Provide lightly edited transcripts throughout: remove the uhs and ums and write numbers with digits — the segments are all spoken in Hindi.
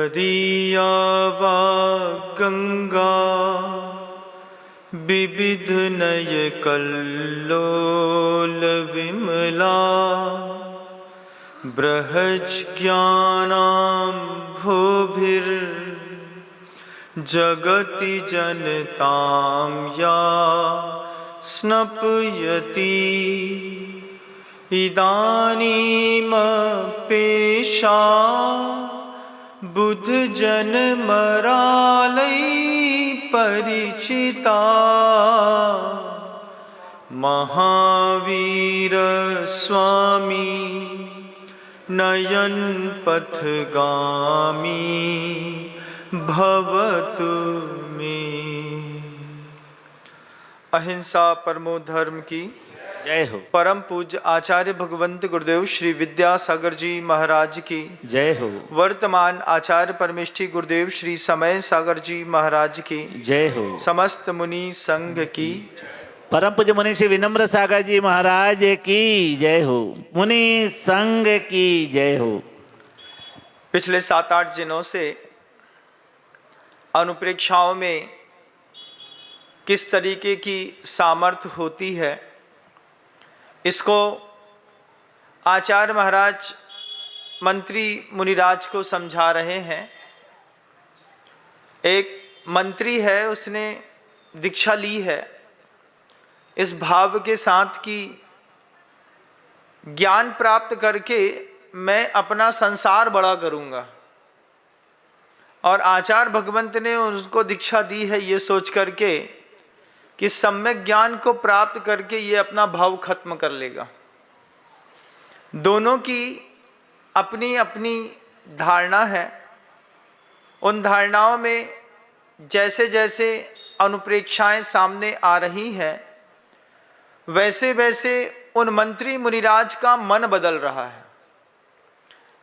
तदीया वा गंगा विविध नय कल्लोल विमला बृहज् ज्ञानां भूभिर् जगति जनतां या स्नपयति इदानीमपेशा बुद्ध जन मरालय परिचिता महावीर स्वामी नयन पथगामी भवतु मे। अहिंसा परमो धर्म की जय हो। परम पूज्य आचार्य भगवंत गुरुदेव श्री विद्यासागर जी महाराज की जय हो। वर्तमान आचार्य परमेष्ठी गुरुदेव श्री समय सागर जी महाराज की जय हो। समस्त मुनि संघ की परम पूज्य मुनि श्री विनम्र सागर जी महाराज की जय हो। मुनि संघ की जय हो। पिछले 7-8 दिनों से अनुप्रेक्षाओं में किस तरीके की सामर्थ्य होती है, इसको आचार्य महाराज मंत्री मुनिराज को समझा रहे हैं। एक मंत्री है, उसने दीक्षा ली है इस भाव के साथ कि ज्ञान प्राप्त करके मैं अपना संसार बड़ा करूंगा, और आचार्य भगवंत ने उनको दीक्षा दी है ये सोच करके कि सम्यक ज्ञान को प्राप्त करके ये अपना भाव खत्म कर लेगा। दोनों की अपनी अपनी धारणा है। उन धारणाओं में जैसे जैसे अनुप्रेक्षाएं सामने आ रही हैं, वैसे वैसे उन मंत्री मुनिराज का मन बदल रहा है।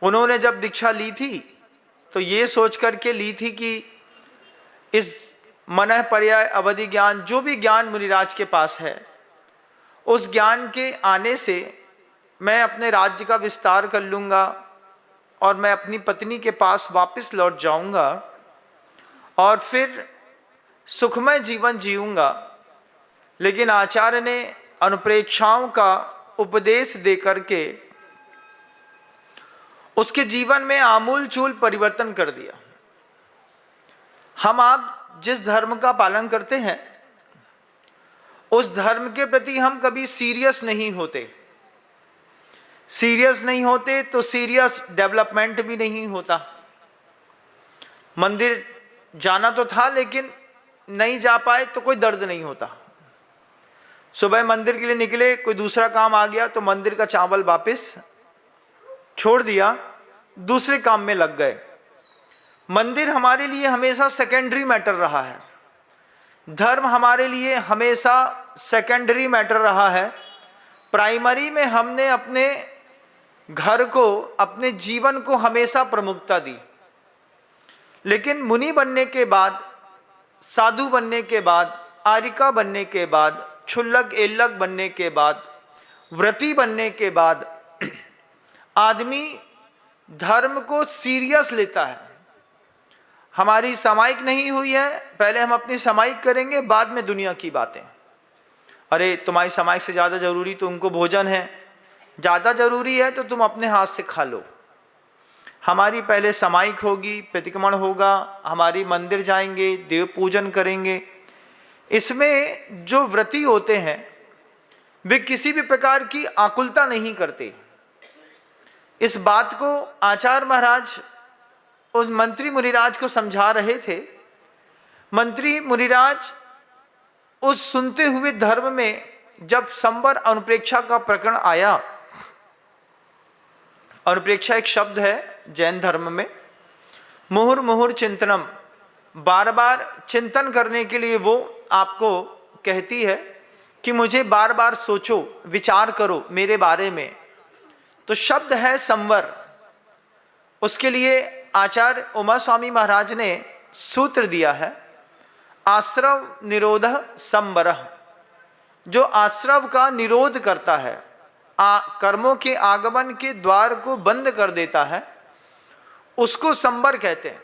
उन्होंने जब दीक्षा ली थी तो ये सोच करके ली थी कि इस मनः पर्याय अवधि ज्ञान, जो भी ज्ञान मुनिराज के पास है, उस ज्ञान के आने से मैं अपने राज्य का विस्तार कर लूँगा और मैं अपनी पत्नी के पास वापस लौट जाऊँगा और फिर सुखमय जीवन जीऊँगा। लेकिन आचार्य ने अनुप्रेक्षाओं का उपदेश दे करके उसके जीवन में आमूलचूल परिवर्तन कर दिया। हम आप जिस धर्म का पालन करते हैं, उस धर्म के प्रति हम कभी सीरियस नहीं होते। सीरियस नहीं होते तो सीरियस डेवलपमेंट भी नहीं होता। मंदिर जाना तो था लेकिन नहीं जा पाए तो कोई दर्द नहीं होता। सुबह मंदिर के लिए निकले, कोई दूसरा काम आ गया तो मंदिर का चावल वापस छोड़ दिया, दूसरे काम में लग गए। मंदिर हमारे लिए हमेशा सेकेंडरी मैटर रहा है। धर्म हमारे लिए हमेशा सेकेंडरी मैटर रहा है। प्राइमरी में हमने अपने घर को, अपने जीवन को हमेशा प्रमुखता दी। लेकिन मुनि बनने के बाद, साधु बनने के बाद, आर्यिका बनने के बाद, क्षुल्लक एल्लक बनने के बाद, व्रती बनने के बाद आदमी धर्म को सीरियस लेता है। हमारी सामायिक नहीं हुई है, पहले हम अपनी सामायिक करेंगे, बाद में दुनिया की बातें। अरे तुम्हारी सामायिक से ज़्यादा जरूरी तो उनको भोजन है, ज़्यादा जरूरी है तो तुम अपने हाथ से खा लो। हमारी पहले सामायिक होगी, प्रतिक्रमण होगा, हमारी मंदिर जाएंगे, देव पूजन करेंगे। इसमें जो व्रती होते हैं वे किसी भी प्रकार की आकुलता नहीं करते। इस बात को आचार्य महाराज उस मंत्री मुनिराज को समझा रहे थे। मंत्री मुनिराज उस सुनते हुए धर्म में जब संवर अनुप्रेक्षा का प्रकरण आया, अनुप्रेक्षा एक शब्द है जैन धर्म में, मुहुर मुहुर चिंतनम, बार बार चिंतन करने के लिए वो आपको कहती है कि मुझे बार बार सोचो, विचार करो मेरे बारे में। तो शब्द है संवर। उसके लिए आचार्य उमा स्वामी महाराज ने सूत्र दिया है, आश्रव निरोध संवरः। जो आश्रव का निरोध करता है, कर्मों के आगमन के द्वार को बंद कर देता है, उसको संवर कहते हैं।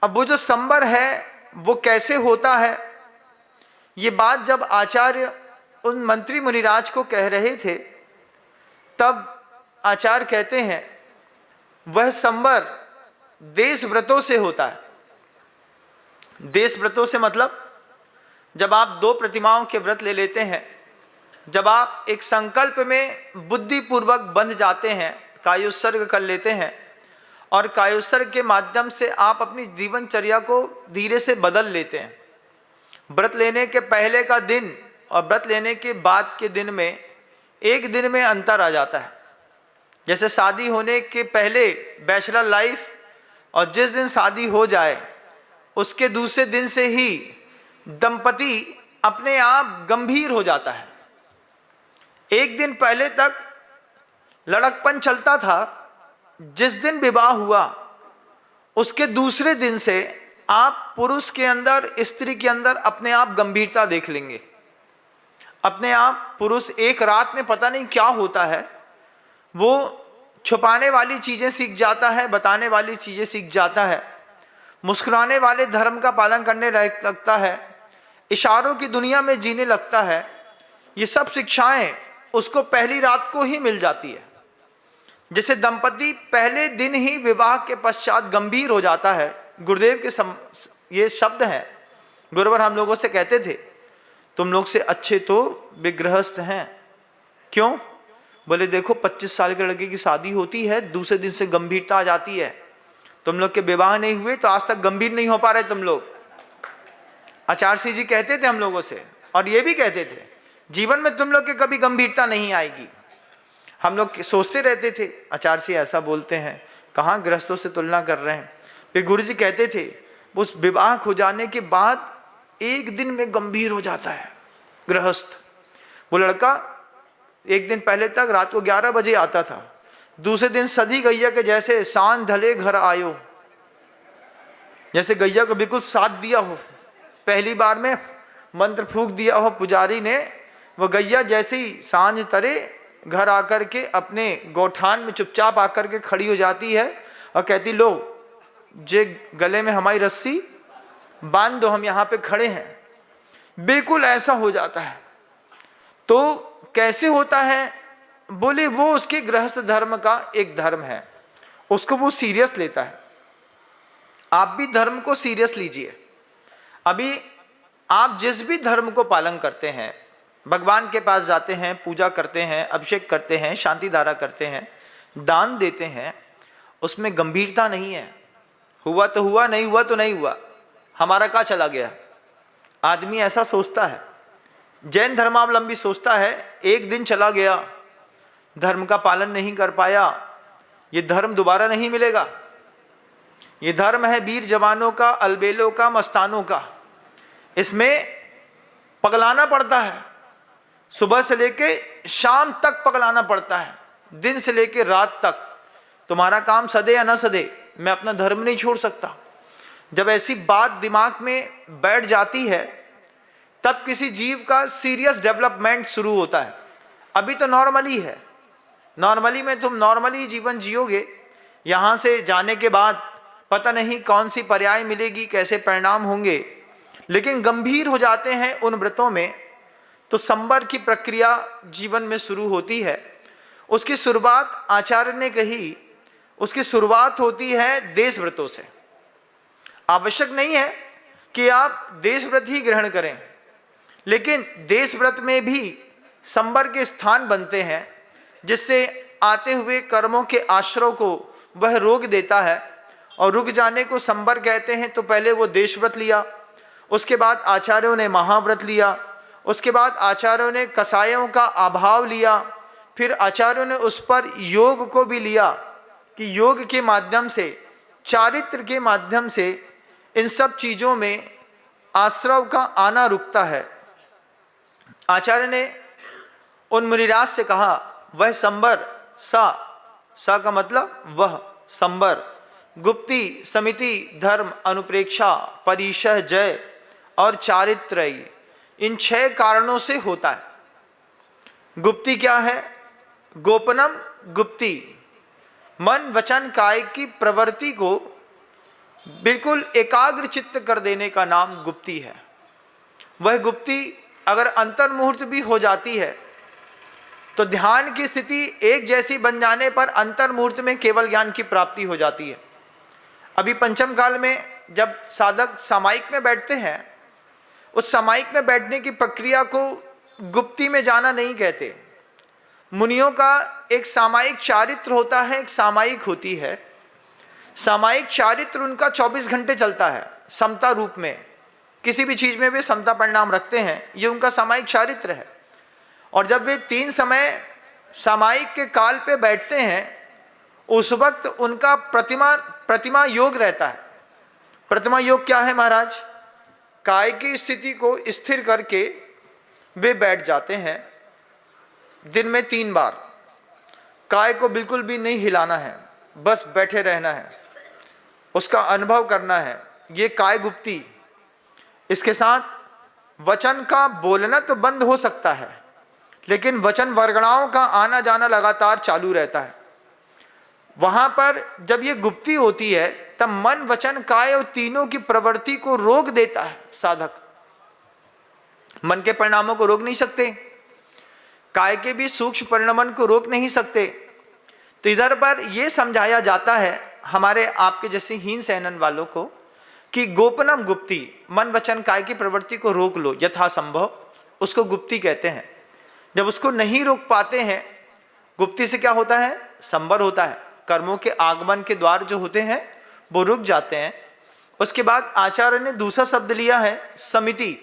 अब वो जो संबर है वो कैसे होता है, ये बात जब आचार्य उन मंत्री मुनिराज को कह रहे थे, तब आचार्य कहते हैं वह संबर देश व्रतों से होता है। देश व्रतों से मतलब जब आप 2 प्रतिमाओं के व्रत ले लेते हैं, जब आप एक संकल्प में बुद्धिपूर्वक बंध जाते हैं, कायोत्सर्ग कर लेते हैं, और कायोत्सर्ग के माध्यम से आप अपनी जीवनचर्या को धीरे से बदल लेते हैं। व्रत लेने के पहले का दिन और व्रत लेने के बाद के दिन में एक दिन में अंतर आ जाता है। जैसे शादी होने के पहले बैचलर लाइफ और जिस दिन शादी हो जाए उसके दूसरे दिन से ही दंपति अपने आप गंभीर हो जाता है। एक दिन पहले तक लड़कपन चलता था, जिस दिन विवाह हुआ उसके दूसरे दिन से आप पुरुष के अंदर, स्त्री के अंदर अपने आप गंभीरता देख लेंगे। अपने आप पुरुष एक रात में पता नहीं क्या होता है, वो छुपाने वाली चीजें सीख जाता है, बताने वाली चीजें सीख जाता है, मुस्कुराने वाले धर्म का पालन करने लगता है, इशारों की दुनिया में जीने लगता है। ये सब शिक्षाएं उसको पहली रात को ही मिल जाती है। जैसे दंपति पहले दिन ही विवाह के पश्चात गंभीर हो जाता है। गुरुदेव के ये शब्द हैं, गुरुवर हम लोगों से कहते थे तुम लोग से अच्छे तो विग्रहस्थ हैं। क्यों? बोले देखो 25 साल के लड़के की शादी होती है, दूसरे दिन से गंभीरता आ जाती है। तुम लोग के विवाह नहीं हुए तो आज तक गंभीर नहीं हो पा रहे तुम लोग। आचार्य सिंह जी कहते थे हम लोगों से, और ये भी कहते थे जीवन में तुम लोग के कभी गंभीरता नहीं आएगी। हम लोग सोचते रहते थे आचार्य सिंह ऐसा बोलते हैं, कहाँ गृहस्थों से तुलना कर रहे हैं। फिर गुरु जी कहते थे उस विवाह हो जाने के बाद एक दिन में गंभीर हो जाता है गृहस्थ। वो लड़का एक दिन पहले तक रात को 11 बजे आता था, दूसरे दिन सधी गैया के जैसे सांझ ढले घर आयो, जैसे गैया को बिल्कुल साथ दिया हो। पहली बार में मंत्र फूंक दिया हो पुजारी ने, वो गैया जैसे ही सांझ तरे घर आकर के अपने गौठान में चुपचाप आकर के खड़ी हो जाती है और कहती लो जे गले में हमारी रस्सी बांध दो, हम यहाँ पे खड़े हैं। बिल्कुल ऐसा हो जाता है। तो कैसे होता है? बोले वो उसके गृहस्थ धर्म का एक धर्म है, उसको वो सीरियस लेता है। आप भी धर्म को सीरियस लीजिए। अभी आप जिस भी धर्म को पालन करते हैं, भगवान के पास जाते हैं, पूजा करते हैं, अभिषेक करते हैं, शांति धारा करते हैं, दान देते हैं, उसमें गंभीरता नहीं है। हुआ तो हुआ, नहीं हुआ तो नहीं हुआ, हमारा क्या चला गया। आदमी ऐसा सोचता है, जैन धर्मावलंबी सोचता है एक दिन चला गया, धर्म का पालन नहीं कर पाया, ये धर्म दोबारा नहीं मिलेगा। ये धर्म है वीर जवानों का, अलबेलों का, मस्तानों का। इसमें पगलाना पड़ता है, सुबह से लेके शाम तक पगलाना पड़ता है, दिन से लेके रात तक। तुम्हारा काम सदे या न सदे, मैं अपना धर्म नहीं छोड़ सकता। जब ऐसी बात दिमाग में बैठ जाती है तब किसी जीव का सीरियस डेवलपमेंट शुरू होता है। अभी तो नॉर्मली है, नॉर्मली में तुम नॉर्मली जीवन जियोगे, यहाँ से जाने के बाद पता नहीं कौन सी पर्याय मिलेगी, कैसे परिणाम होंगे। लेकिन गंभीर हो जाते हैं उन व्रतों में तो संबर की प्रक्रिया जीवन में शुरू होती है। उसकी शुरुआत आचार्य ने कही, उसकी शुरुआत होती है देश व्रतों से। आवश्यक नहीं है कि आप देश व्रत ही ग्रहण करें, लेकिन देश व्रत में भी संबर के स्थान बनते हैं, जिससे आते हुए कर्मों के आश्रय को वह रोक देता है। और रुक जाने को संबर कहते हैं। तो पहले वो देश व्रत लिया, उसके बाद आचार्यों ने महाव्रत लिया, उसके बाद आचार्यों ने कसायों का अभाव लिया, फिर आचार्यों ने उस पर योग को भी लिया कि योग के माध्यम से, चारित्र के माध्यम से इन सब चीज़ों में आश्रव का आना रुकता है। आचार्य ने उन मुनिराज से कहा वह संबर सा का मतलब वह संबर गुप्ति, समिति, धर्म, अनुप्रेक्षा, परिशह, जय और चारित्रयी, इन 6 कारणों से होता है। गुप्ति क्या है? गोपनम गुप्ति, मन वचन काय की प्रवृत्ति को बिल्कुल एकाग्र चित्त कर देने का नाम गुप्ती है। वह गुप्ती अगर अंतर मुहूर्त भी हो जाती है तो ध्यान की स्थिति एक जैसी बन जाने पर अंतर मुहूर्त में केवल ज्ञान की प्राप्ति हो जाती है। अभी पंचम काल में जब साधक सामायिक में बैठते हैं, उस सामायिक में बैठने की प्रक्रिया को गुप्ती में जाना नहीं कहते। मुनियों का एक सामायिक चारित्र होता है, एक सामायिक होती है। सामायिक चारित्र उनका 24 घंटे चलता है समता रूप में, किसी भी चीज में वे समता परिणाम रखते हैं, ये उनका सामायिक चारित्र है। और जब वे 3 समय सामायिक के काल पे बैठते हैं, उस वक्त उनका प्रतिमा योग रहता है। प्रतिमा योग क्या है महाराज? काय की स्थिति को स्थिर करके वे बैठ जाते हैं। दिन में 3 बार काय को बिल्कुल भी नहीं हिलाना है, बस बैठे रहना है, उसका अनुभव करना है। ये काय गुप्ती। इसके साथ वचन का बोलना तो बंद हो सकता है, लेकिन वचन वर्गणाओं का आना जाना लगातार चालू रहता है। वहां पर जब ये गुप्ती होती है तब मन वचन काय और तीनों की प्रवृत्ति को रोक देता है साधक। मन के परिणामों को रोक नहीं सकते, काय के भी सूक्ष्म परिणमन को रोक नहीं सकते। तो इधर पर यह समझाया जाता है हमारे आपके जैसे हीन सैनन वालों को कि गोपनम गुप्ती, मन वचन काय की प्रवृत्ति को रोक लो यथासंभव, उसको गुप्ती कहते हैं। जब उसको नहीं रोक पाते हैं, गुप्ती से क्या होता है? संबर होता है, कर्मों के आगमन के द्वार जो होते हैं वो रुक जाते हैं। उसके बाद आचार्य ने दूसरा शब्द लिया है समिति।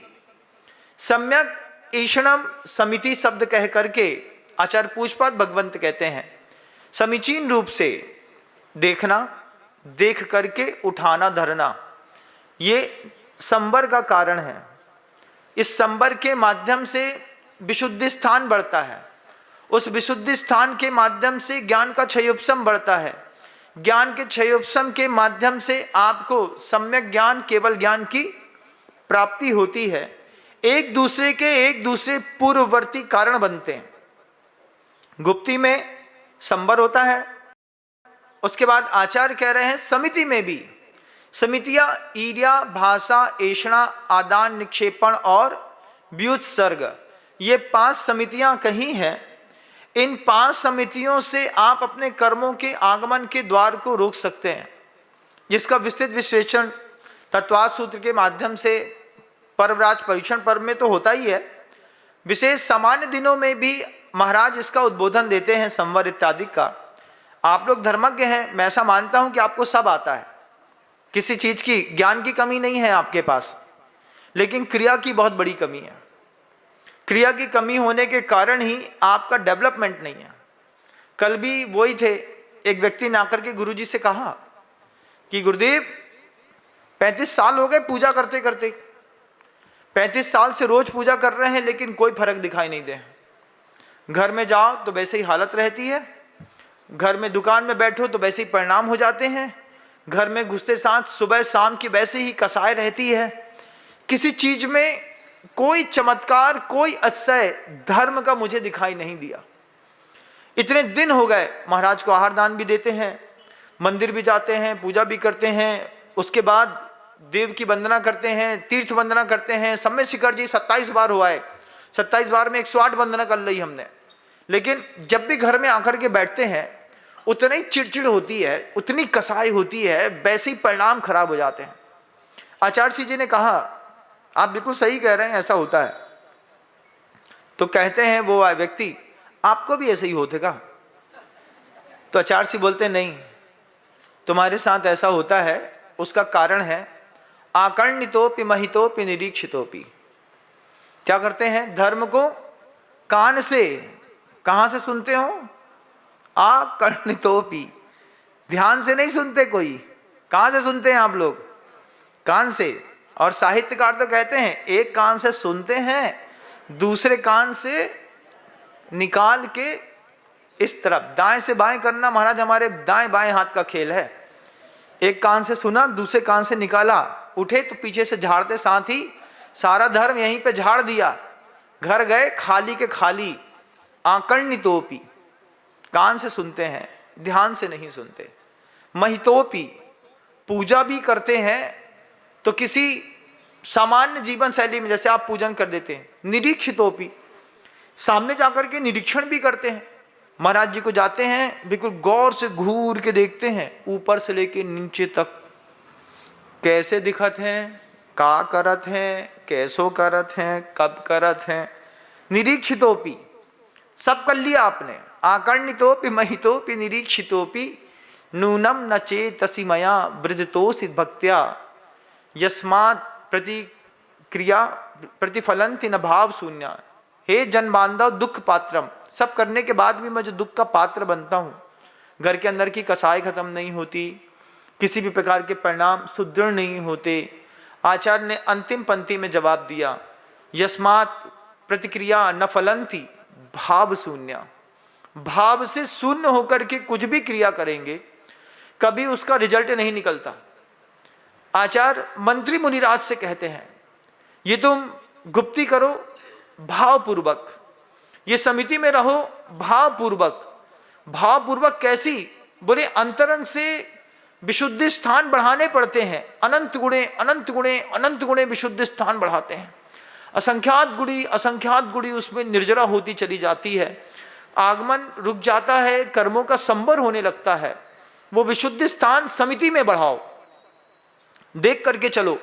सम्यक ईषणम समिति शब्द कह करके आचार्य पूजपाद भगवंत कहते हैं समीचीन रूप से देखना, देख करके उठाना धरना, ये संबर का कारण है। इस संबर के माध्यम से विशुद्धि स्थान बढ़ता है, उस विशुद्धि स्थान के माध्यम से ज्ञान का क्षयोपशम बढ़ता है, ज्ञान के क्षयोपशम के माध्यम से आपको सम्यक ज्ञान केवल ज्ञान की प्राप्ति होती है। एक दूसरे पूर्ववर्ती कारण बनते हैं। गुप्ती में संबर होता है। उसके बाद आचार्य कह रहे हैं समिति में भी, समितियां ईर्या, भाषा, ऐषणा, आदान, निक्षेपण और व्युत्सर्ग, ये 5 समितियां कही हैं। इन 5 समितियों से आप अपने कर्मों के आगमन के द्वार को रोक सकते हैं, जिसका विस्तृत विश्लेषण तत्वाद सूत्र के माध्यम से पर्वराज परीक्षण पर्व में तो होता ही है। विशेष सामान्य दिनों में भी महाराज इसका उद्बोधन देते हैं संवर इत्यादि का। आप लोग धर्मज्ञ हैं, मैं ऐसा मानता हूं कि आपको सब आता है, किसी चीज की ज्ञान की कमी नहीं है आपके पास, लेकिन क्रिया की बहुत बड़ी कमी है। क्रिया की कमी होने के कारण ही आपका डेवलपमेंट नहीं है। कल भी वही थे, एक व्यक्ति ने आकर के गुरुजी से कहा कि गुरुदेव 35 साल हो गए पूजा करते करते, 35 साल से रोज पूजा कर रहे हैं लेकिन कोई फर्क दिखाई नहीं दे। घर में जाओ तो वैसे ही हालत रहती है, घर में दुकान में बैठो तो वैसे ही परिणाम हो जाते हैं, घर में घुसते साथ सुबह शाम की वैसे ही कसाई रहती है। किसी चीज में कोई चमत्कार, कोई अतिशय धर्म का मुझे दिखाई नहीं दिया। इतने दिन हो गए, महाराज को आहार दान भी देते हैं, मंदिर भी जाते हैं, पूजा भी करते हैं, उसके बाद देव की वंदना करते हैं, तीर्थ वंदना करते हैं। समय शिखर जी 27 बार हुआ है, 27 बार में 108 वंदना कर ली हमने। लेकिन जब भी घर में आकर के बैठते हैं उतनी चिड़चिड़ होती है, उतनी कसाई होती है, वैसे ही परिणाम खराब हो जाते हैं। आचार्य जी ने कहा आप बिल्कुल सही कह रहे हैं, ऐसा होता है। तो कहते हैं वो व्यक्ति आपको भी ऐसे ही होते का? तो आचार्य जी बोलते नहीं, तुम्हारे साथ ऐसा होता है, उसका कारण है आकर्णितोपि महितोपि निरीक्षितोपि। क्या करते हैं? धर्म को कान से, कहां से सुनते हो? आकर्णितोपि, ध्यान से नहीं सुनते कोई। कहां से सुनते हैं आप लोग? कान से। और साहित्यकार तो कहते हैं एक कान से सुनते हैं, दूसरे कान से निकाल के इस तरफ, दाएं से बाएं करना महाराज हमारे दाएं बाएं हाथ का खेल है। एक कान से सुना, दूसरे कान से निकाला, उठे तो पीछे से झाड़ते, साथ ही सारा धर्म यहीं पे झाड़ दिया। घर गए खाली के खाली। आकर्णितोपि, कान से सुनते हैं, ध्यान से नहीं सुनते। महितोपि, पूजा भी करते हैं तो किसी सामान्य जीवन शैली में, जैसे आप पूजन कर देते हैं, निरीक्षितोपि, सामने जाकर के निरीक्षण भी करते हैं। महाराज जी को जाते हैं, बिल्कुल गौर से घूर के देखते हैं, ऊपर से लेके नीचे तक कैसे दिखत हैं, का करत हैं, कैसो करत हैं, कब करत हैं, निरीक्षितोपि, सब कर लिया आपने। आकर्णितोपि महितोपि निरीक्षितोपि नूनम न चेतसि मया वृद्धतोसि भक्त्या यस्मात् प्रतिक्रिया प्रतिफलंति न भाव शून्य। हे जन बांधव दुख पात्रम, सब करने के बाद भी मैं जो दुख का पात्र बनता हूँ, घर के अंदर की कसाई खत्म नहीं होती, किसी भी प्रकार के परिणाम सुदृढ़ नहीं होते। आचार्य ने अंतिम पंक्ति में जवाब दिया, यस्मात् प्रतिक्रिया न फलंती भाव शून्य। भाव से शून्य होकर के कुछ भी क्रिया करेंगे कभी उसका रिजल्ट नहीं निकलता। आचार्य मंत्री मुनिराज से कहते हैं, ये तुम गुप्ती करो भावपूर्वक, ये समिति में रहो भावपूर्वक। भावपूर्वक कैसी? बोले अंतरंग से विशुद्धि स्थान बढ़ाने पड़ते हैं। अनंत गुणे अनंत गुणे अनंत गुणे विशुद्धि स्थान बढ़ाते हैं। असंख्यात गुड़ी उसमें निर्जरा होती चली जाती है। आगमन रुक जाता है, कर्मों का संबर होने लगता है। वो विशुद्धि स्थान समिति में बढ़ाओ। देख करके चलो,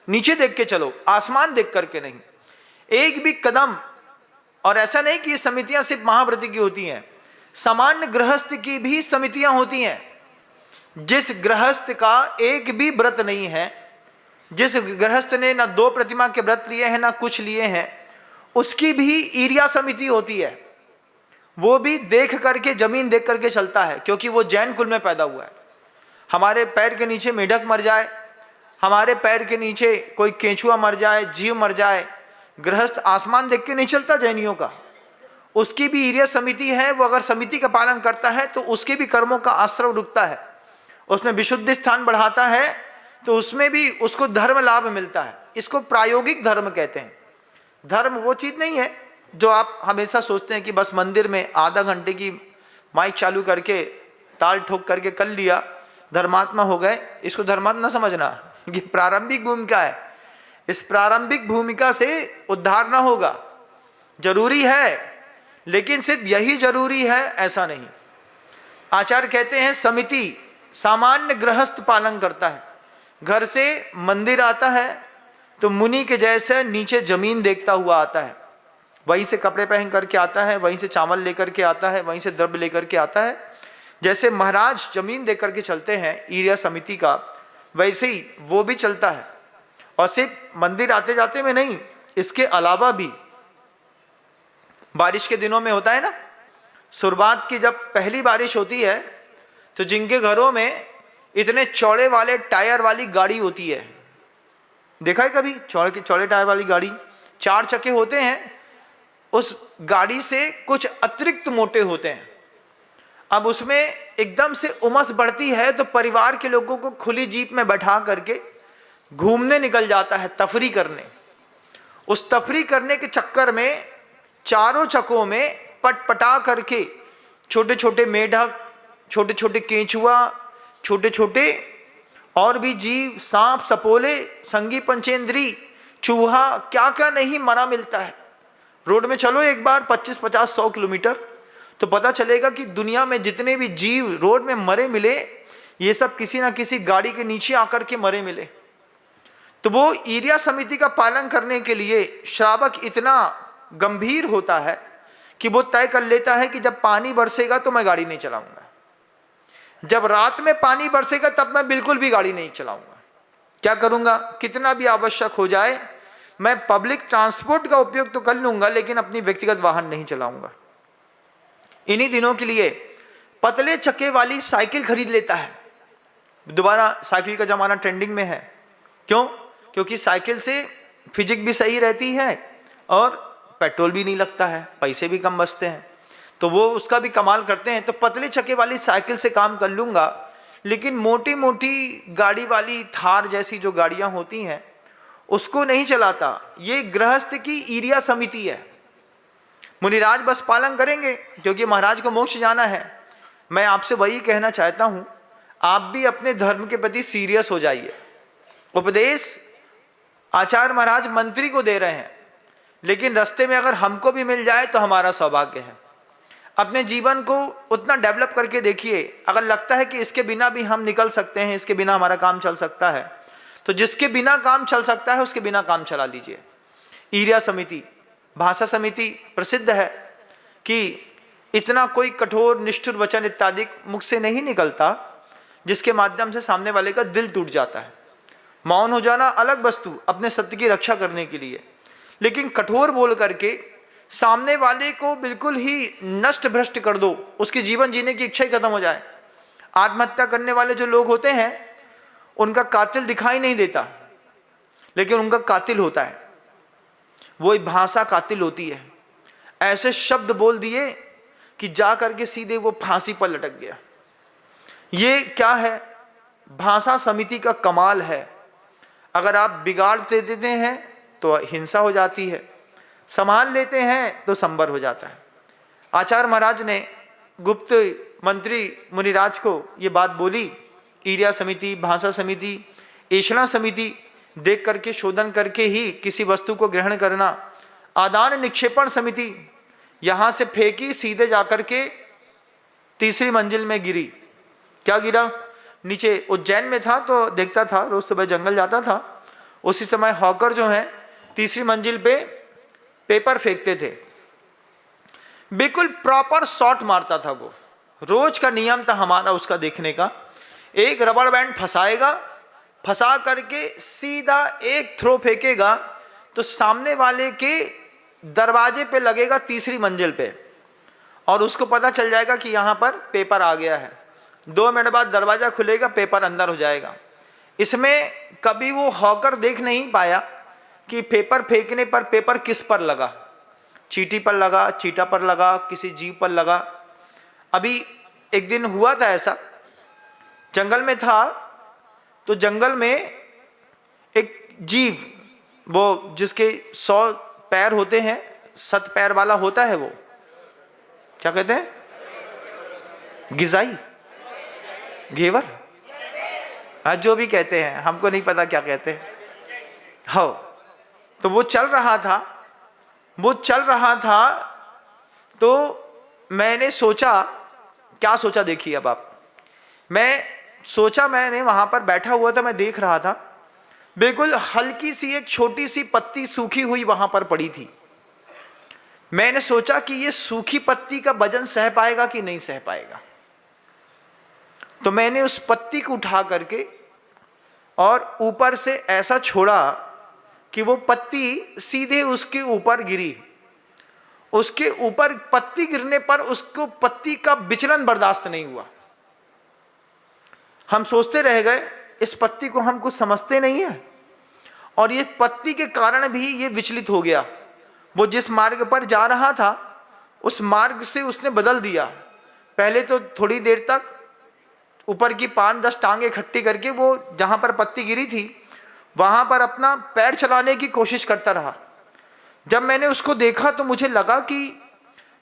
नीचे देख के चलो, आसमान देख करके नहीं। एक भी कदम, और ऐसा नहीं कि ये समितियां सिर्फ महाव्रत की होती हैं, सामान्य गृहस्थ की भी समितियां होती हैं। जिस गृहस्थ का एक भी व्रत नहीं है, जिस गृहस्थ ने ना 2 प्रतिमा के व्रत लिए हैं ना कुछ लिए हैं, उसकी भी ईर्या समिति होती है। वो भी देख करके, जमीन देख करके चलता है, क्योंकि वो जैन कुल में पैदा हुआ है। हमारे पैर के नीचे मेढक मर जाए, हमारे पैर के नीचे कोई केंचुआ मर जाए, जीव मर जाए, गृहस्थ आसमान देख के नहीं चलता जैनियों का। उसकी भी ईर्या समिति है। वो अगर समिति का पालन करता है तो उसके भी कर्मों का आश्रव रुकता है, उसमें विशुद्धि स्थान बढ़ाता है, तो उसमें भी उसको धर्म लाभ मिलता है। इसको प्रायोगिक धर्म कहते हैं। धर्म वो चीज नहीं है जो आप हमेशा सोचते हैं कि बस मंदिर में आधा घंटे की माइक चालू करके ताल ठोक करके कर लिया, धर्मात्मा हो गए। इसको धर्मात्मा समझना, ये प्रारंभिक भूमिका है। इस प्रारंभिक भूमिका से उद्धार ना होगा। जरूरी है, लेकिन सिर्फ यही जरूरी है ऐसा नहीं। आचार्य कहते हैं समिति सामान्य गृहस्थ पालन करता है। घर से मंदिर आता है तो मुनि के जैसे नीचे जमीन देखता हुआ आता है, वहीं से कपड़े पहन करके आता है, वहीं से चावल लेकर के आता है, वहीं से द्रव्य लेकर के आता है। जैसे महाराज जमीन देकर के चलते हैं ईर्या समिति का, वैसे ही वो भी चलता है। और सिर्फ मंदिर आते जाते में नहीं, इसके अलावा भी बारिश के दिनों में होता है ना, शुरुआत की जब पहली बारिश होती है तो जिनके घरों में इतने चौड़े वाले टायर वाली गाड़ी होती है, देखा है कभी? चौड़े टायर वाली गाड़ी, 4 चक्के होते हैं, उस गाड़ी से कुछ अतिरिक्त मोटे होते हैं। अब उसमें एकदम से उमस बढ़ती है तो परिवार के लोगों को खुली जीप में बैठा करके घूमने निकल जाता है, तफरी करने। उस तफरी करने के चक्कर में चारों चक्कों में पटपटा करके छोटे छोटे मेढक, छोटे छोटे केंचुआ, छोटे छोटे और भी जीव, सांप, सपोले, संगी पंचेंद्री, चूहा, क्या क्या नहीं मरा मिलता है। रोड में चलो एक बार 25, 50, 100 किलोमीटर तो पता चलेगा कि दुनिया में जितने भी जीव रोड में मरे मिले, ये सब किसी ना किसी गाड़ी के नीचे आकर के मरे मिले। तो वो ईर्या समिति का पालन करने के लिए श्रावक इतना गंभीर होता है कि वो तय कर लेता है कि जब पानी बरसेगा तो मैं गाड़ी नहीं चलाऊंगा, जब रात में पानी बरसेगा तब मैं बिल्कुल भी गाड़ी नहीं चलाऊंगा। क्या करूंगा? कितना भी आवश्यक हो जाए मैं पब्लिक ट्रांसपोर्ट का उपयोग तो कर लूंगा, लेकिन अपनी व्यक्तिगत वाहन नहीं चलाऊंगा। इन्हीं दिनों के लिए पतले चक्के वाली साइकिल खरीद लेता है। दोबारा साइकिल का जमाना ट्रेंडिंग में है। क्यों? क्योंकि साइकिल से फिजिक भी सही रहती है और पेट्रोल भी नहीं लगता है, पैसे भी कम बचते हैं, तो वो उसका भी कमाल करते हैं। तो पतले चक्के वाली साइकिल से काम कर लूंगा, लेकिन मोटी मोटी गाड़ी वाली थार जैसी जो गाड़ियां होती हैं उसको नहीं चलाता। ये गृहस्थ की ईर्या समिति है। मुनिराज बस पालन करेंगे क्योंकि महाराज को मोक्ष जाना है। मैं आपसे वही कहना चाहता हूं, आप भी अपने धर्म के प्रति सीरियस हो जाइए। उपदेश आचार्य महाराज मंत्री को दे रहे हैं, लेकिन रास्ते में अगर हमको भी मिल जाए तो हमारा सौभाग्य है। अपने जीवन को उतना डेवलप करके देखिए, अगर लगता है कि इसके बिना भी हम निकल सकते हैं, इसके बिना हमारा काम चल सकता है, तो जिसके बिना काम चल सकता है उसके बिना काम चला लीजिए। ईर्या समिति, भाषा समिति प्रसिद्ध है कि इतना कोई कठोर निष्ठुर वचन इत्यादि मुख से नहीं निकलता जिसके माध्यम से सामने वाले का दिल टूट जाता है। मौन हो जाना अलग वस्तु, अपने सत्य की रक्षा करने के लिए, लेकिन कठोर बोल करके सामने वाले को बिल्कुल ही नष्ट भ्रष्ट कर दो, उसके जीवन जीने की इच्छा ही खत्म हो जाए। आत्महत्या करने वाले जो लोग होते हैं उनका कातिल दिखाई नहीं देता, लेकिन उनका कातिल होता है, वो भाषा कातिल होती है। ऐसे शब्द बोल दिए कि जा करके सीधे वो फांसी पर लटक गया। ये क्या है? भाषा समिति का कमाल है। अगर आप बिगाड़ दे देते हैं तो हिंसा हो जाती है, संभाल लेते हैं तो संबर हो जाता है। आचार्य महाराज ने गुप्त मंत्री मुनिराज को ये बात बोली। ईर्या समिति, भाषा समिति, ऐषणा समिति देख करके शोधन करके ही किसी वस्तु को ग्रहण करना। आदान निक्षेपण समिति यहां से फेंकी, सीधे जाकर के तीसरी मंजिल में गिरी। क्या गिरा? नीचे। उज्जैन में था तो देखता था, रोज सुबह जंगल जाता था, उसी समय हॉकर जो है तीसरी मंजिल पे पेपर फेंकते थे, बिल्कुल प्रॉपर शॉट मारता था वो। रोज का नियम था हमारा उसका देखने का। एक रबड़ बैंड फंसाएगा, फंसा करके सीधा एक थ्रो फेंकेगा तो सामने वाले के दरवाजे पे लगेगा तीसरी मंजिल पे, और उसको पता चल जाएगा कि यहाँ पर पेपर आ गया है। 2 मिनट बाद दरवाजा खुलेगा, पेपर अंदर हो जाएगा। इसमें कभी वो हॉकर देख नहीं पाया कि पेपर फेंकने पर पेपर किस पर लगा, चींटी पर लगा, चीटा पर लगा, किसी जीव पर लगा। अभी एक दिन हुआ था ऐसा, जंगल में था तो जंगल में एक जीव, वो जिसके 100 पैर होते हैं, 7 पैर वाला होता है, वो क्या कहते हैं? गिजाई, घेवर, हाँ जो भी कहते हैं, हमको नहीं पता क्या कहते हैं। हाँ, तो वो चल रहा था तो मैंने सोचा, क्या सोचा देखिए अब आप। मैंने वहां पर बैठा हुआ था, मैं देख रहा था, बिल्कुल हल्की सी एक छोटी सी पत्ती सूखी हुई वहां पर पड़ी थी। मैंने सोचा कि ये सूखी पत्ती का वजन सह पाएगा कि नहीं सह पाएगा। तो मैंने उस पत्ती को उठा करके और ऊपर से ऐसा छोड़ा कि वो पत्ती सीधे उसके ऊपर गिरी। उसके ऊपर पत्ती गिरने पर उसको पत्ती का विचलन बर्दाश्त नहीं हुआ। हम सोचते रह गए, इस पत्ती को हम कुछ समझते नहीं है, और ये पत्ती के कारण भी ये विचलित हो गया। वो जिस मार्ग पर जा रहा था उस मार्ग से उसने बदल दिया। पहले तो थोड़ी देर तक ऊपर की 5-10 टांगे इकट्ठी करके वो जहां पर पत्ती गिरी थी वहां पर अपना पैर चलाने की कोशिश करता रहा। जब मैंने उसको देखा तो मुझे लगा कि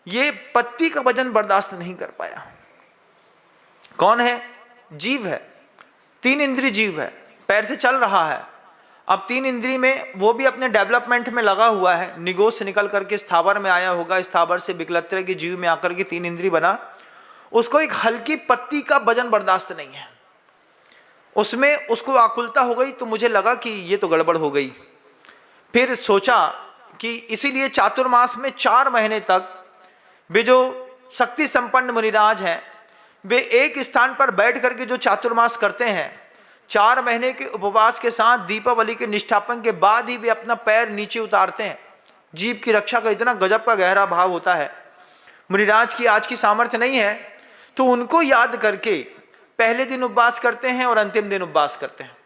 ये पत्ती का वजन बर्दाश्त नहीं कर पाया। कौन है? जीव है, 3 इंद्रिय जीव है, पैर से चल रहा है। अब 3 इंद्रिय में वो भी अपने डेवलपमेंट में लगा हुआ है। निगोज से निकल करके स्थावर में आया होगा, स्थावर से विकलत्र के जीव में आकर के 3 इंद्रिय बना। उसको एक हल्की पत्ती का वजन बर्दाश्त नहीं है, उसमें उसको आकुलता हो गई। तो मुझे लगा कि ये तो गड़बड़ हो गई। फिर सोचा कि इसीलिए चातुर्मास में 4 महीने तक वे जो शक्ति संपन्न मुनिराज हैं, वे एक स्थान पर बैठ करके जो चातुर्मास करते हैं, 4 महीने के उपवास के साथ दीपावली के निष्ठापन के बाद ही वे अपना पैर नीचे उतारते हैं। जीव की रक्षा का इतना गजब का गहरा भाव होता है। मुनिराज की आज की सामर्थ्य नहीं है तो उनको याद करके पहले दिन उपवास करते हैं और अंतिम दिन उपवास करते हैं।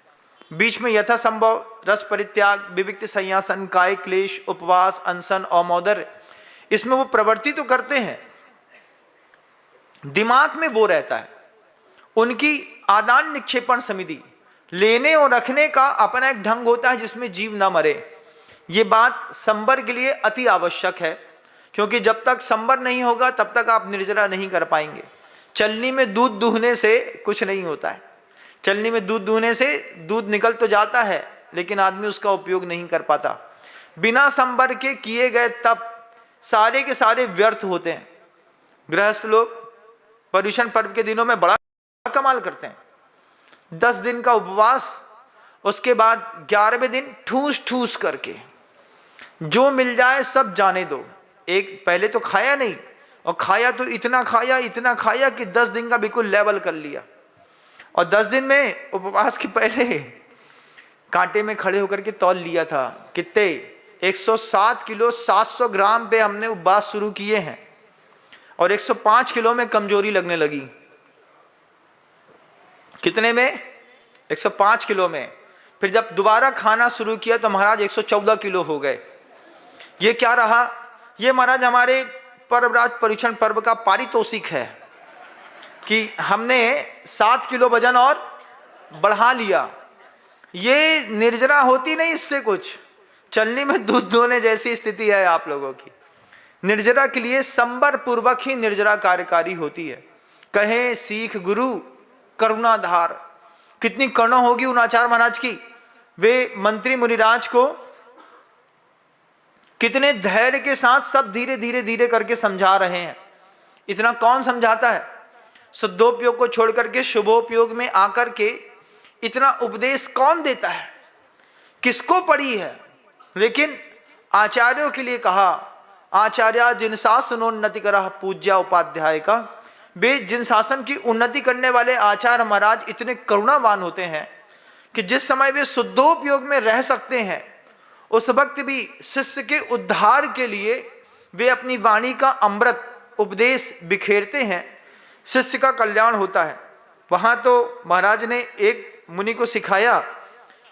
बीच में यथासंभव रस परित्याग, विविक्त संयासन, काय क्लेश, उपवास, अनशन और मौदर्य, इसमें वो प्रवृत्ति तो करते हैं, दिमाग में वो रहता है। उनकी आदान निक्षेपण समिति, लेने और रखने का अपना एक ढंग होता है जिसमें जीव ना मरे। ये बात संबर के लिए अति आवश्यक है, क्योंकि जब तक संबर नहीं होगा तब तक आप निर्जरा नहीं कर पाएंगे। चलनी में दूध दूहने से कुछ नहीं होता है। चलनी में दूध दूहने से दूध निकल तो जाता है, लेकिन आदमी उसका उपयोग नहीं कर पाता। बिना संबर के किए गए तप सारे के सारे व्यर्थ होते हैं। गृहस्थ लोग पर्युषण पर्व के दिनों में बड़ा कमाल करते हैं। 10 दिन का उपवास, उसके बाद 11वें दिन ठूस ठूस करके जो मिल जाए सब जाने दो। एक पहले तो खाया नहीं, और खाया तो इतना खाया कि 10 दिन का बिल्कुल लेवल कर लिया। और 10 दिन में उपवास के पहले कांटे में खड़े होकर के तौल लिया था। कितने? 107 किलो 700 ग्राम पे हमने उपवास शुरू किए हैं, और 105 किलो में कमजोरी लगने लगी। कितने में? 105 किलो में। फिर जब दोबारा खाना शुरू किया तो महाराज 114 किलो हो गए। ये क्या रहा? ये महाराज हमारे पर्वराज पर्युषण पर्व का पारितोषिक है कि हमने 7 किलो वजन और बढ़ा लिया। ये निर्जरा होती नहीं इससे कुछ, चलनी में दूध दोने जैसी स्थिति है आप लोगों की। निर्जरा के लिए संबर पूर्वक ही निर्जरा कार्यकारी होती है। कहे सीख गुरु करुणाधार। कितनी करुणा होगी उन आचार्य महाराज की। वे मंत्री मुनिराज को कितने धैर्य के साथ सब धीरे धीरे धीरे करके समझा रहे हैं। इतना कौन समझाता है? शुद्धोपयोग को छोड़ करके शुभोपयोग में आकर के इतना उपदेश कौन देता है? किसको पड़ी है? लेकिन आचार्यों के लिए कहा, आचार्य जिन शासनोन्नति करह पूज्या उपाध्याय का। वे जिन शासन की उन्नति करने वाले आचार्य महाराज इतने करुणावान होते हैं कि जिस समय वे शुद्धोपयोग में रह सकते हैं, उस वक्त भी शिष्य के उद्धार के लिए वे अपनी वाणी का अमृत उपदेश बिखेरते हैं। शिष्य का कल्याण होता है। वहां तो महाराज ने एक मुनि को सिखाया,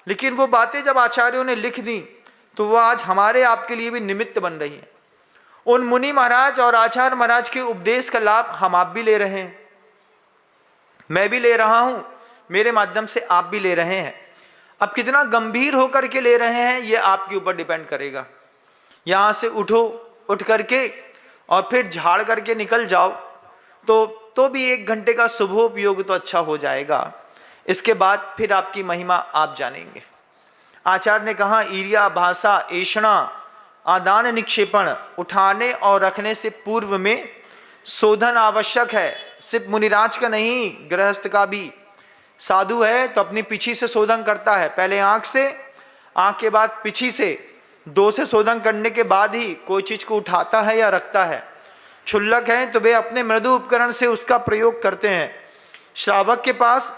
लेकिन वो बातें जब आचार्यों ने लिख दी तो वो आज हमारे आपके लिए भी निमित्त बन रही है। उन मुनि महाराज और आचार्य महाराज के उपदेश का लाभ हम आप भी ले रहे हैं, मैं भी ले रहा हूं, मेरे माध्यम से आप भी ले रहे हैं। अब कितना गंभीर होकर के ले रहे हैं ये आपके ऊपर डिपेंड करेगा। यहां से उठो, उठ करके और फिर झाड़ करके निकल जाओ तो भी 1 घंटे का शुभोपयोग तो अच्छा हो जाएगा। इसके बाद फिर आपकी महिमा आप जानेंगे। आचार्य ने कहा, ईर्या भाषा ऐषणा आदान निक्षेपण, उठाने और रखने से पूर्व में शोधन आवश्यक है। सिर्फ मुनिराज का नहीं, गृहस्थ का भी। साधु है तो अपनी पीछी से शोधन करता है, पहले आंख से, आंख के बाद पीछी से, 2 से शोधन करने के बाद ही कोई चीज को उठाता है या रखता है। क्षुल्लक है तो वे अपने मृदु उपकरण से उसका प्रयोग करते हैं। श्रावक के पास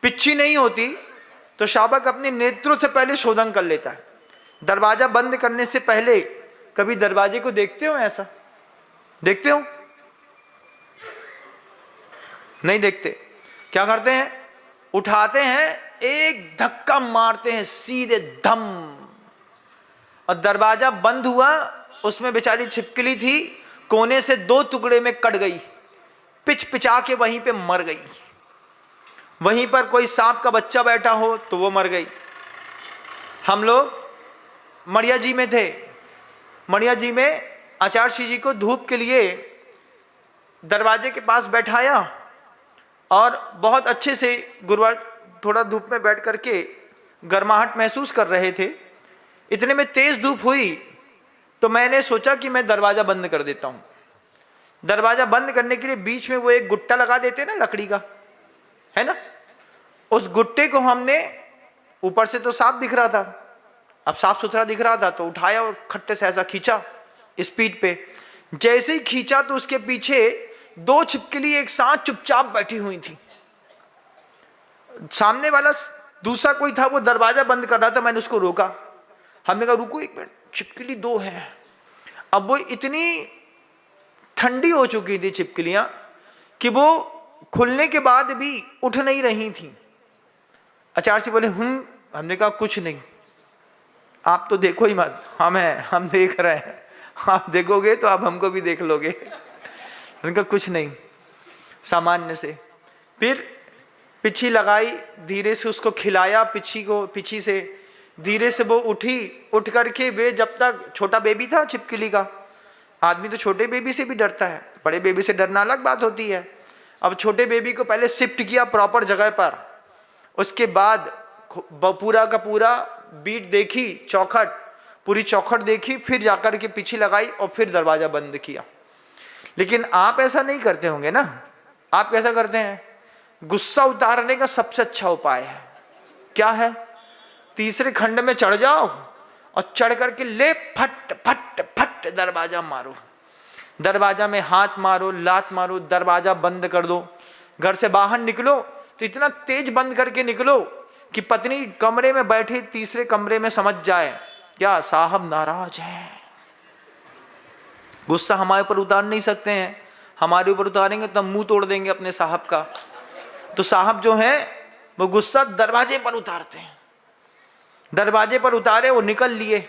पिच्छी नहीं होती तो श्रावक अपने नेत्रों से पहले शोधन कर लेता है। दरवाजा बंद करने से पहले कभी दरवाजे को देखते हो? ऐसा देखते हो? नहीं देखते। क्या करते हैं? उठाते हैं, एक धक्का मारते हैं सीधे धम, और दरवाजा बंद हुआ। उसमें बेचारी छिपकली थी, कोने से 2 टुकड़े में कट गई, पिच पिचा के वहीं पे मर गई। वहीं पर कोई सांप का बच्चा बैठा हो तो वो मर गई। हम लोग मड़िया जी में थे। मड़िया जी में आचार्य श्री जी को धूप के लिए दरवाजे के पास बैठाया और बहुत अच्छे से गुरुवार थोड़ा धूप में बैठ करके गर्माहट महसूस कर रहे थे। इतने में तेज धूप हुई तो मैंने सोचा कि मैं दरवाजा बंद कर देता हूं। दरवाजा बंद करने के लिए बीच में वो एक गुट्टा लगा देते ना, लकड़ी का, है ना। उस गुट्टे को हमने, ऊपर से तो साफ दिख रहा था, अब साफ सुथरा दिख रहा था, तो उठाया और खट्टे से ऐसा खींचा स्पीड पे। जैसे ही खींचा तो उसके पीछे 2 छिपकली एक साथ चुपचाप बैठी हुई थी। सामने वाला दूसरा कोई था, वो दरवाजा बंद कर रहा था। मैंने उसको रोका, हमने कहा रुको 1 मिनट, छिपकली 2 हैं। अब वो इतनी ठंडी हो चुकी थी छिपकलियां कि वो खुलने के बाद भी उठ नहीं रही थी। आचार्य से बोले हमने कहा कुछ नहीं, आप तो देखो ही मत, हम देख रहे हैं, आप देखोगे तो आप हमको भी देख लोगे। उनका कुछ नहीं, सामान्य से। फिर पिच्छी लगाई, धीरे से उसको खिलाया, पिच्छी को, पिच्छी से धीरे से वो उठी। उठ करके वे, जब तक छोटा बेबी था छिपकली का, आदमी तो छोटे बेबी से भी डरता है, बड़े बेबी से डरना अलग बात होती है। अब छोटे बेबी को पहले शिफ्ट किया प्रॉपर जगह पर, उसके बाद पूरा का पूरा बीट देखी, चौखट, पूरी चौखट देखी, फिर जाकर के पीछे लगाई और फिर दरवाजा बंद किया। लेकिन आप ऐसा नहीं करते होंगे ना, आप कैसा करते हैं? गुस्सा उतारने का सबसे अच्छा उपाय है क्या है? तीसरे खंड में चढ़ जाओ और चढ़ करके ले फट फट फट दरवाजा मारो, दरवाजा में हाथ मारो, लात मारो, दरवाजा बंद कर दो। घर से बाहर निकलो तो इतना तेज बंद करके निकलो कि पत्नी कमरे में बैठी तीसरे कमरे में समझ जाए क्या साहब नाराज है। गुस्सा हमारे ऊपर उतार नहीं सकते हैं, हमारे ऊपर उतारेंगे तो हम मुंह तोड़ देंगे अपने साहब का। तो साहब जो है वो गुस्सा दरवाजे पर उतारते हैं, दरवाजे पर उतारे, वो निकल लिए।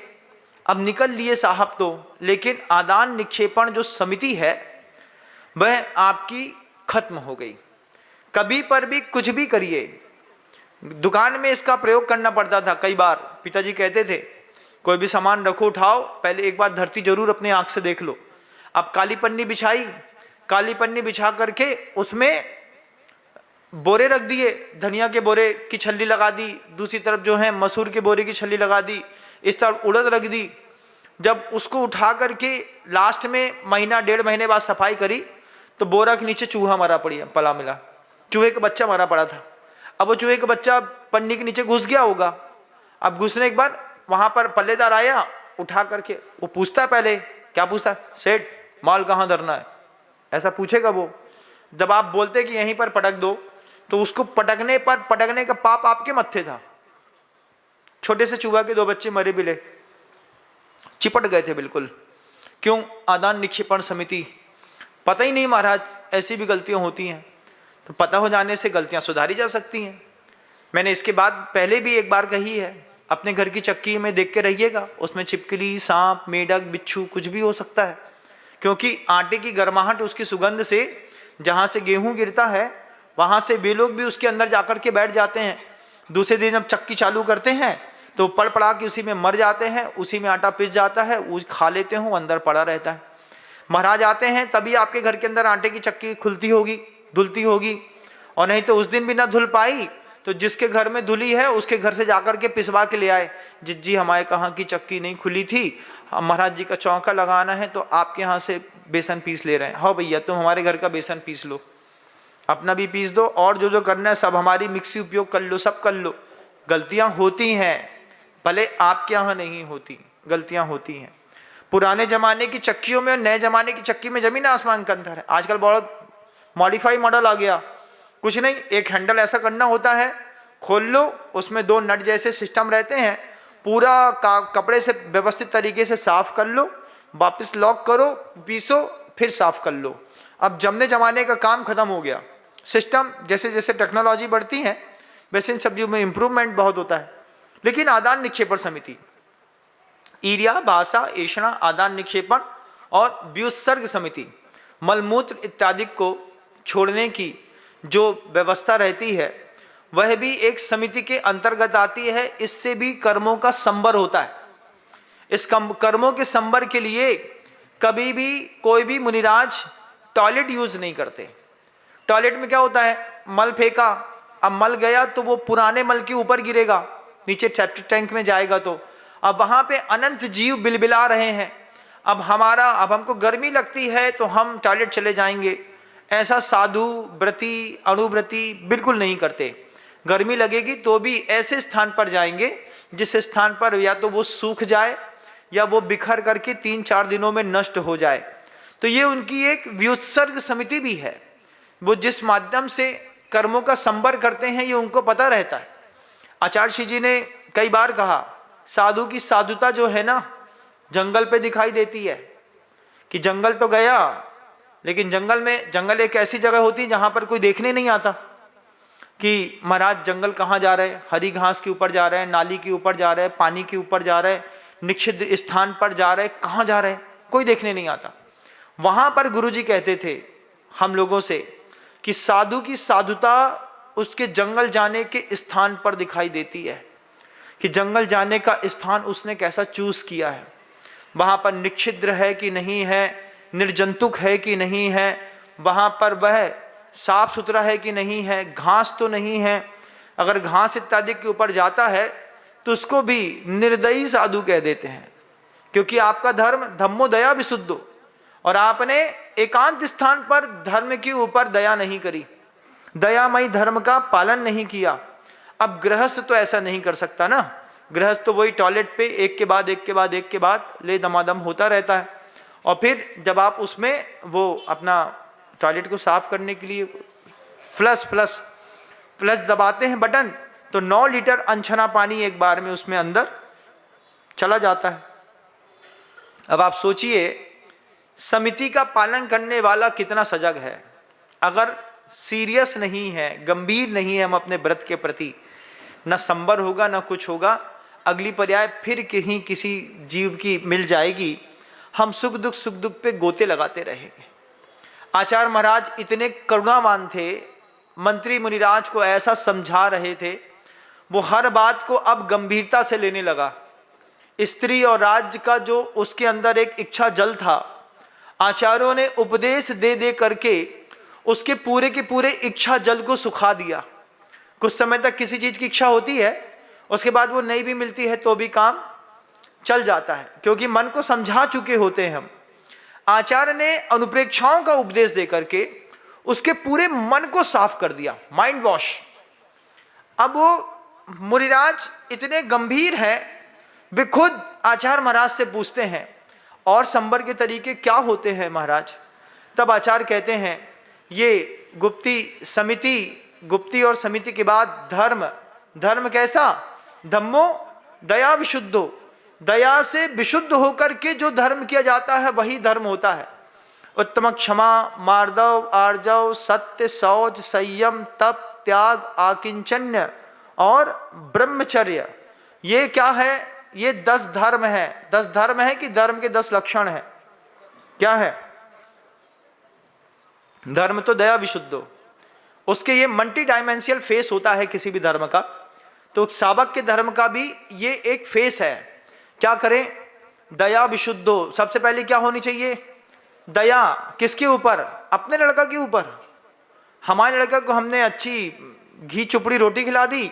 अब निकल लिए साहब तो, लेकिन आदान निक्षेपण जो समिति है वह आपकी खत्म हो गई। कभी पर भी कुछ भी करिए, दुकान में इसका प्रयोग करना पड़ता था। कई बार पिताजी कहते थे कोई भी सामान रखो उठाओ पहले एक बार धरती जरूर अपने आंख से देख लो। अब काली पन्नी बिछाई, काली पन्नी बिछा करके उसमें बोरे रख दिए, धनिया के बोरे की छल्ली लगा दी, दूसरी तरफ जो है मसूर के बोरे की छल्ली लगा दी, इस तरफ उड़द रख दी। जब उसको उठा करके लास्ट में महीना 1.5 महीने बाद सफाई करी तो बोरा के नीचे चूहा मरा पड़ा मिला, चूहे का बच्चा मरा पड़ा था। अब वो चूहे का बच्चा पन्नी के नीचे घुस गया होगा। अब घुसने के बाद वहां पर पल्लेदार आया, उठा करके वो पूछता है, पहले क्या पूछता है? सेठ माल कहाँ धरना है, ऐसा पूछेगा वो। जब आप बोलते कि यहीं पर पटक दो तो उसको पटकने का पाप आपके मत्थे था। छोटे से चूहा के 2 बच्चे मरे बिले, चिपट गए थे बिल्कुल। क्यों? आदान निक्षेपण समिति। पता ही नहीं महाराज ऐसी भी गलतियां होती हैं, तो पता हो जाने से गलतियां सुधारी जा सकती हैं। मैंने इसके बाद पहले भी एक बार कही है, अपने घर की चक्की में देख के रहिएगा, उसमें छिपकली, सांप, मेढक, बिच्छू कुछ भी हो सकता है। क्योंकि आटे की गर्माहट, उसकी सुगंध से जहाँ से गेहूं गिरता है वहाँ से वे लोग भी उसके अंदर जाकर के बैठ जाते हैं। दूसरे दिन जब चक्की चालू करते हैं तो पड़ पड़ा के उसी में मर जाते हैं, उसी में आटा पिस जाता है, वो खा लेते हो, अंदर पड़ा रहता है। महाराज आते हैं तभी आपके घर के अंदर आटे की चक्की खुलती होगी, धुलती होगी, और नहीं तो उस दिन भी ना धुल पाई तो जिसके घर में धुली है उसके घर से जाकर के पिसवा के ले आए, जिज्जी हमारे कहाँ की चक्की नहीं खुली थी, महाराज जी का चौका लगाना है तो आपके यहाँ से बेसन पीस ले रहे हैं। हाँ भैया तुम हमारे घर का बेसन पीस लो, अपना भी पीस दो, और जो जो करना है सब हमारी मिक्सी उपयोग कर लो, सब कर लो। गलतियां होती हैं, भले आपके यहाँ नहीं होती, गलतियां होती हैं। पुराने जमाने की चक्कियों में और नए जमाने की चक्की में जमीन आसमान का अंतर है। आजकल बहुत मॉडिफाई मॉडल आ गया, कुछ नहीं, एक हैंडल ऐसा करना होता है, खोल लो, उसमें 2 नट जैसे सिस्टम रहते हैं, पूरा कपड़े से व्यवस्थित तरीके से साफ कर लो, वापस लॉक करो, पीसो, फिर साफ कर लो। अब जमने जमाने का काम खत्म हो गया। सिस्टम जैसे जैसे टेक्नोलॉजी बढ़ती है वैसे इन सब्जियों में इंप्रूवमेंट बहुत होता है। लेकिन आदान निक्षेपण समिति, ईर्या, भाषा, ऐषणा, आदान निक्षेपण और व्युत्सर्ग समिति, मलमूत्र इत्यादि को छोड़ने की जो व्यवस्था रहती है वह भी एक समिति के अंतर्गत आती है। इससे भी कर्मों का संबर होता है। इस कर्मों के संबर के लिए कभी भी कोई भी मुनिराज टॉयलेट यूज नहीं करते। टॉयलेट में क्या होता है, मल फेंका, अब मल गया तो वो पुराने मल के ऊपर गिरेगा, नीचे सेप्टिक टैंक में जाएगा, तो अब वहां पे अनंत जीव बिलबिला रहे हैं। अब हमको गर्मी लगती है तो हम टॉयलेट चले जाएंगे, ऐसा साधु व्रती अणुव्रती बिल्कुल नहीं करते। गर्मी लगेगी तो भी ऐसे स्थान पर जाएंगे जिस स्थान पर या तो वो सूख जाए या वो बिखर करके 3-4 दिनों में नष्ट हो जाए। तो ये उनकी एक व्युत्सर्ग समिति भी है, वो जिस माध्यम से कर्मों का संबर करते हैं ये उनको पता रहता है। आचार्य जी ने कई बार कहा, साधु की साधुता जो है ना जंगल पे दिखाई देती है, कि जंगल तो गया लेकिन जंगल एक ऐसी जगह होती है जहां पर कोई देखने नहीं आता कि महाराज जंगल कहाँ जा रहे हैं, हरी घास के ऊपर जा रहे हैं, नाली के ऊपर जा रहे हैं, पानी के ऊपर जा रहे हैं, निश्चित स्थान पर जा रहे हैं, कहाँ जा रहे हैं कोई देखने नहीं आता। वहां पर गुरुजी कहते थे हम लोगों से कि साधु की साधुता उसके जंगल जाने के स्थान पर दिखाई देती है, कि जंगल जाने का स्थान उसने कैसा चूज किया है, वहां पर निक्षिद्र है कि नहीं है, निर्जंतुक है कि नहीं है, वहां पर वह साफ सुथरा है कि नहीं है, घास तो नहीं है। अगर घास इत्यादि के ऊपर जाता है तो उसको भी निर्दयी साधु कह देते हैं, क्योंकि आपका धर्म धम्मो दया विशुद्धो, और आपने एकांत स्थान पर धर्म के ऊपर दया नहीं करी, दयामयी धर्म का पालन नहीं किया। अब गृहस्थ तो ऐसा नहीं कर सकता ना, गृहस्थ तो वही टॉयलेट पे एक के बाद एक के बाद एक के बाद ले दमादम होता रहता है, और फिर जब आप उसमें वो अपना टॉयलेट को साफ करने के लिए फ्लश फ्लश फ्लश दबाते हैं बटन, तो 9 लीटर अनछना पानी एक बार में उसमें अंदर चला जाता है। अब आप सोचिए समिति का पालन करने वाला कितना सजग है। अगर सीरियस नहीं है, गंभीर नहीं है हम अपने व्रत के प्रति, न संबर होगा न कुछ होगा, अगली पर्याय फिर कहीं किसी जीव की मिल जाएगी, हम सुख दुख पे गोते लगाते रहेंगे। आचार्य महाराज इतने करुणावान थे, मंत्री मुनिराज को ऐसा समझा रहे थे, वो हर बात को अब गंभीरता से लेने लगा। स्त्री और राज्य का जो उसके अंदर एक इच्छा जल था, आचार्यों ने उपदेश दे दे करके उसके पूरे के पूरे इच्छा जल को सुखा दिया। कुछ समय तक किसी चीज की इच्छा होती है, उसके बाद वो नहीं भी मिलती है तो भी काम चल जाता है, क्योंकि मन को समझा चुके होते हैं हम। आचार्य ने अनुप्रेक्षाओं का उपदेश दे करके उसके पूरे मन को साफ कर दिया, माइंड वॉश। अब वो मुनिराज इतने गंभीर हैं, वे खुद आचार्य महाराज से पूछते हैं और संबर के तरीके क्या होते हैं महाराज। तब आचार्य कहते हैं ये गुप्ती और समिति के बाद धर्म कैसा, धम्मो दया विशुद्धो, दया से विशुद्ध होकर के जो धर्म किया जाता है वही धर्म होता है। उत्तम क्षमा, मार्दव, आर्जव, सत्य, शौच, संयम, तप, त्याग, आकिंचन्य और ब्रह्मचर्य। ये क्या है? ये 10 धर्म है। 10 धर्म है कि धर्म के 10 लक्षण है? क्या है? धर्म तो दया विशुद्धो, उसके ये मल्टी डायमेंशियल फेस होता है किसी भी धर्म का। तो सावक के धर्म का भी ये एक फेस है। क्या करें? दया विशुद्धो। सबसे पहले क्या होनी चाहिए? दया। किसके ऊपर? अपने लड़का के ऊपर। हमारे लड़का को हमने अच्छी घी चुपड़ी रोटी खिला दी,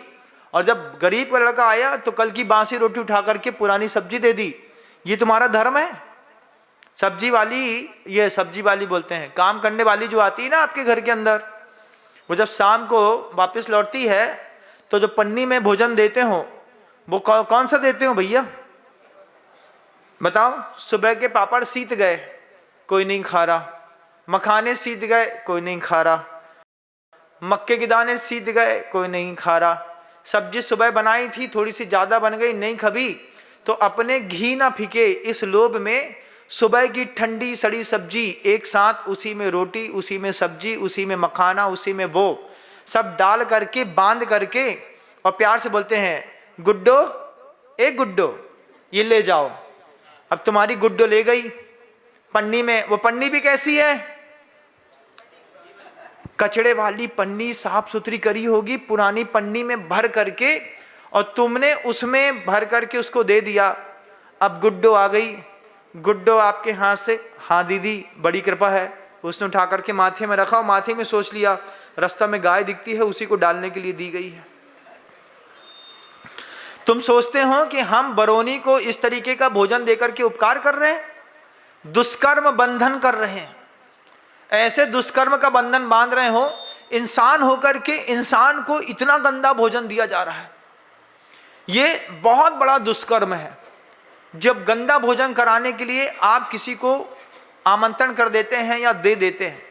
और जब गरीब का लड़का आया तो कल की बासी रोटी उठा करके पुरानी सब्जी दे दी। ये तुम्हारा धर्म है? सब्जी वाली बोलते हैं, काम करने वाली जो आती है ना आपके घर के अंदर, वो जब शाम को वापस लौटती है तो जो पन्नी में भोजन देते हो वो कौन सा देते हो भैया? बताओ। सुबह के पापड़ सीत गए, कोई नहीं खा रहा। मखाने सीत गए, कोई नहीं खा रहा। मक्के के दाने सीत गए, कोई नहीं खा रहा। सब्जी सुबह बनाई थी, थोड़ी सी ज्यादा बन गई, नहीं खबी, तो अपने घी ना फिके इस लोभ में सुबह की ठंडी सड़ी सब्जी एक साथ, उसी में रोटी, उसी में सब्जी, उसी में मखाना, उसी में वो सब डाल करके बांध करके और प्यार से बोलते हैं, गुड्डो ए गुड्डो ये ले जाओ। अब तुम्हारी गुड्डो ले गई पन्नी में। वो पन्नी भी कैसी है? कचड़े वाली पन्नी, साफ सुथरी करी होगी, पुरानी पन्नी में भर करके, और तुमने उसमें भर करके उसको दे दिया। अब गुड्डो आ गई। गुड्डो आपके हाथ से, हाँ दीदी बड़ी कृपा है, उसने उठा करके माथे में रखा और माथे में सोच लिया रास्ता में गाय दिखती है उसी को डालने के लिए दी गई है। तुम सोचते हो कि हम बरौनी को इस तरीके का भोजन देकर के उपकार कर रहे हैं? दुष्कर्म बंधन कर रहे हैं। ऐसे दुष्कर्म का बंधन बांध रहे हो, इंसान होकर के इंसान को इतना गंदा भोजन दिया जा रहा है। ये बहुत बड़ा दुष्कर्म है। जब गंदा भोजन कराने के लिए आप किसी को आमंत्रण कर देते हैं या दे देते हैं।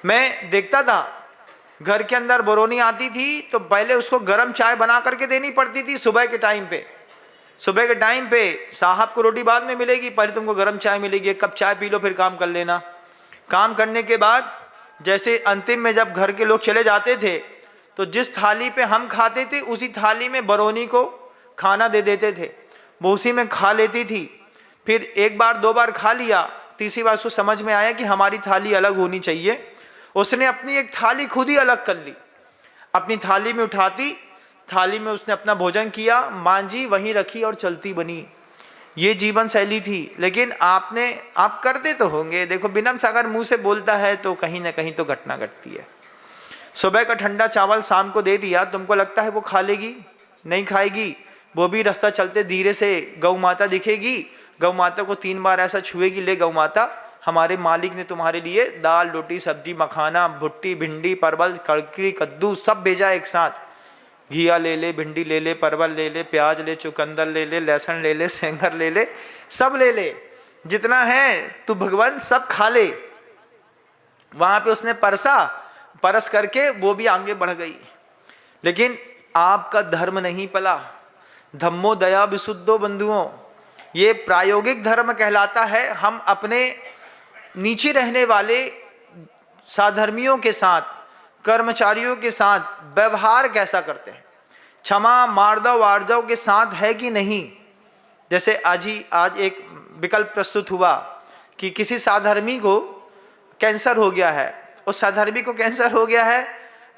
मैं देखता था घर के अंदर बरौनी आती थी तो पहले उसको गर्म चाय बना करके देनी पड़ती थी सुबह के टाइम पे। सुबह के टाइम पे साहब को रोटी बाद में मिलेगी, पहले तुमको गर्म चाय मिलेगी, 1 कप चाय पी लो फिर काम कर लेना। काम करने के बाद जैसे अंतिम में जब घर के लोग चले जाते थे तो जिस थाली पे हम खाते थे उसी थाली में बरौनी को खाना दे देते थे, वो उसी में खा लेती थी। फिर 1 बार 2 बार खा लिया, तीसरी बार उसको समझ में आया कि हमारी थाली अलग होनी चाहिए। उसने अपनी एक थाली खुद ही अलग कर ली। अपनी थाली में उठाती, थाली में उसने अपना भोजन किया, मांझी, वहीं रखी और चलती बनी। ये जीवन शैली थी। लेकिन आप करते तो होंगे। देखो बिनम सागर मुंह से बोलता है तो कहीं ना कहीं तो घटना घटती है। सुबह का ठंडा चावल शाम को दे दिया, तुमको लगता है वो खा लेगी? नहीं खाएगी। वो भी रास्ता चलते धीरे से गौ माता दिखेगी, गौ माता को 3 बार ऐसा छुएगी, ले गौ माता, हमारे मालिक ने तुम्हारे लिए दाल रोटी सब्जी मखाना भुट्टी भिंडी परवल कड़कड़ी कद्दू सब भेजा एक साथ, घिया ले ले, भिंडी ले ले, परवल ले ले, प्याज ले, चुकंदर ले ले, लहसुन ले ले, सेंगर ले ले, सब ले ले, जितना है तू भगवान सब खा ले। वहां पे उसने परस करके वो भी आगे बढ़ गई। लेकिन आपका धर्म नहीं पला। धम्मो दया विशुद्धो बंधुओं, ये प्रायोगिक धर्म कहलाता है। हम अपने नीचे रहने वाले साधर्मियों के साथ, कर्मचारियों के साथ व्यवहार कैसा करते हैं, क्षमा मार्दव आर्जव के साथ है कि नहीं। जैसे आज एक विकल्प प्रस्तुत हुआ कि किसी साधर्मी को कैंसर हो गया है, उस साधर्मी को कैंसर हो गया है,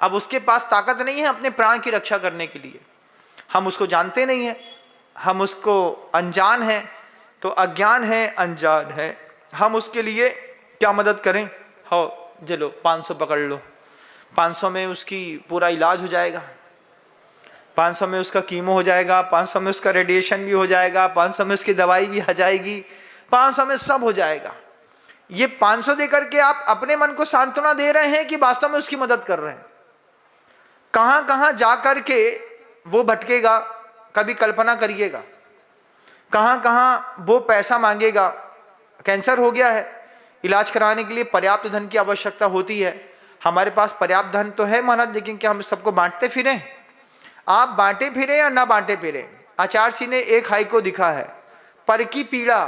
अब उसके पास ताकत नहीं है अपने प्राण की रक्षा करने के लिए। हम उसको जानते नहीं हैं, हम उसको अनजान हैं, तो अज्ञान है अनजान है, हम उसके लिए क्या मदद करें? हो चलो 500 पकड़ लो, 500 में उसकी पूरा इलाज हो जाएगा, 500 में उसका कीमो हो जाएगा, 500 में उसका रेडिएशन भी हो जाएगा, 500 में उसकी दवाई भी आ जाएगी, 500 में सब हो जाएगा। ये 500 दे करके आप अपने मन को सांत्वना दे रहे हैं कि वास्तव में उसकी मदद कर रहे हैं? कहां कहां जा करके वो भटकेगा, कभी कल्पना करिएगा। कहां कहां वो पैसा मांगेगा। कैंसर हो गया है, इलाज कराने के लिए पर्याप्त धन की आवश्यकता होती है। हमारे पास पर्याप्त धन तो है महाराज, लेकिन क्या हम सबको बांटते फिरें? आप बांटे फिरे या ना बांटे फिरे। आचार्य सिंह ने एक हाई को दिखा है, पर की पीड़ा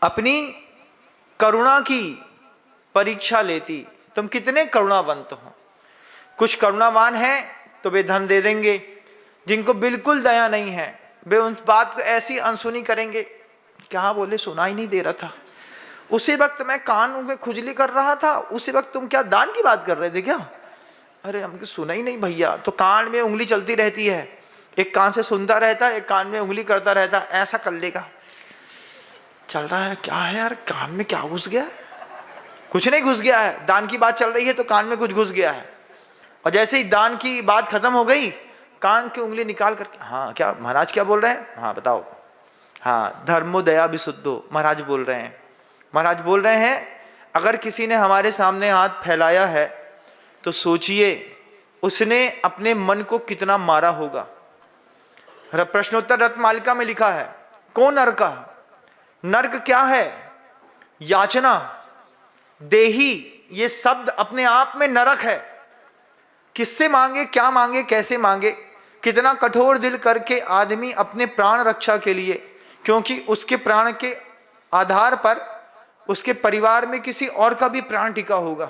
अपनी करुणा की परीक्षा लेती। तुम कितने करुणावंत हो। कुछ करुणावान हैं तो वे धन दे देंगे, जिनको बिल्कुल दया नहीं है वे उन बात को ऐसी अनसुनी करेंगे। क्या बोले, सुना ही नहीं दे रहा था, उसी वक्त मैं कान में खुजली कर रहा था, उसी वक्त तुम क्या दान की बात कर रहे थे क्या? अरे हमको सुना ही नहीं भैया। तो कान में उंगली चलती रहती है, एक कान से सुनता रहता है, एक कान में उंगली करता रहता है, ऐसा कर लेगा। चल रहा है क्या है यार, कान में क्या घुस गया है? कुछ नहीं घुस गया है, दान की बात चल रही है तो कान में कुछ घुस गया है। और जैसे ही दान की बात खत्म हो गई, कान की उंगली निकाल करके, हाँ क्या महाराज क्या बोल रहे हैं? हाँ बताओ। हाँ, धर्मो दया विशुद्धो महाराज बोल रहे हैं। महाराज बोल रहे हैं अगर किसी ने हमारे सामने हाथ फैलाया है तो सोचिए उसने अपने मन को कितना मारा होगा। प्रश्नोत्तर रत्नमालिका में लिखा है, कौन नरक? नरक क्या है? याचना, देही, ये शब्द अपने आप में नरक है। किससे मांगे, क्या मांगे, कैसे मांगे? कितना कठोर दिल करके आदमी अपने प्राण रक्षा के लिए, क्योंकि उसके प्राण के आधार पर उसके परिवार में किसी और का भी प्राण टिका होगा,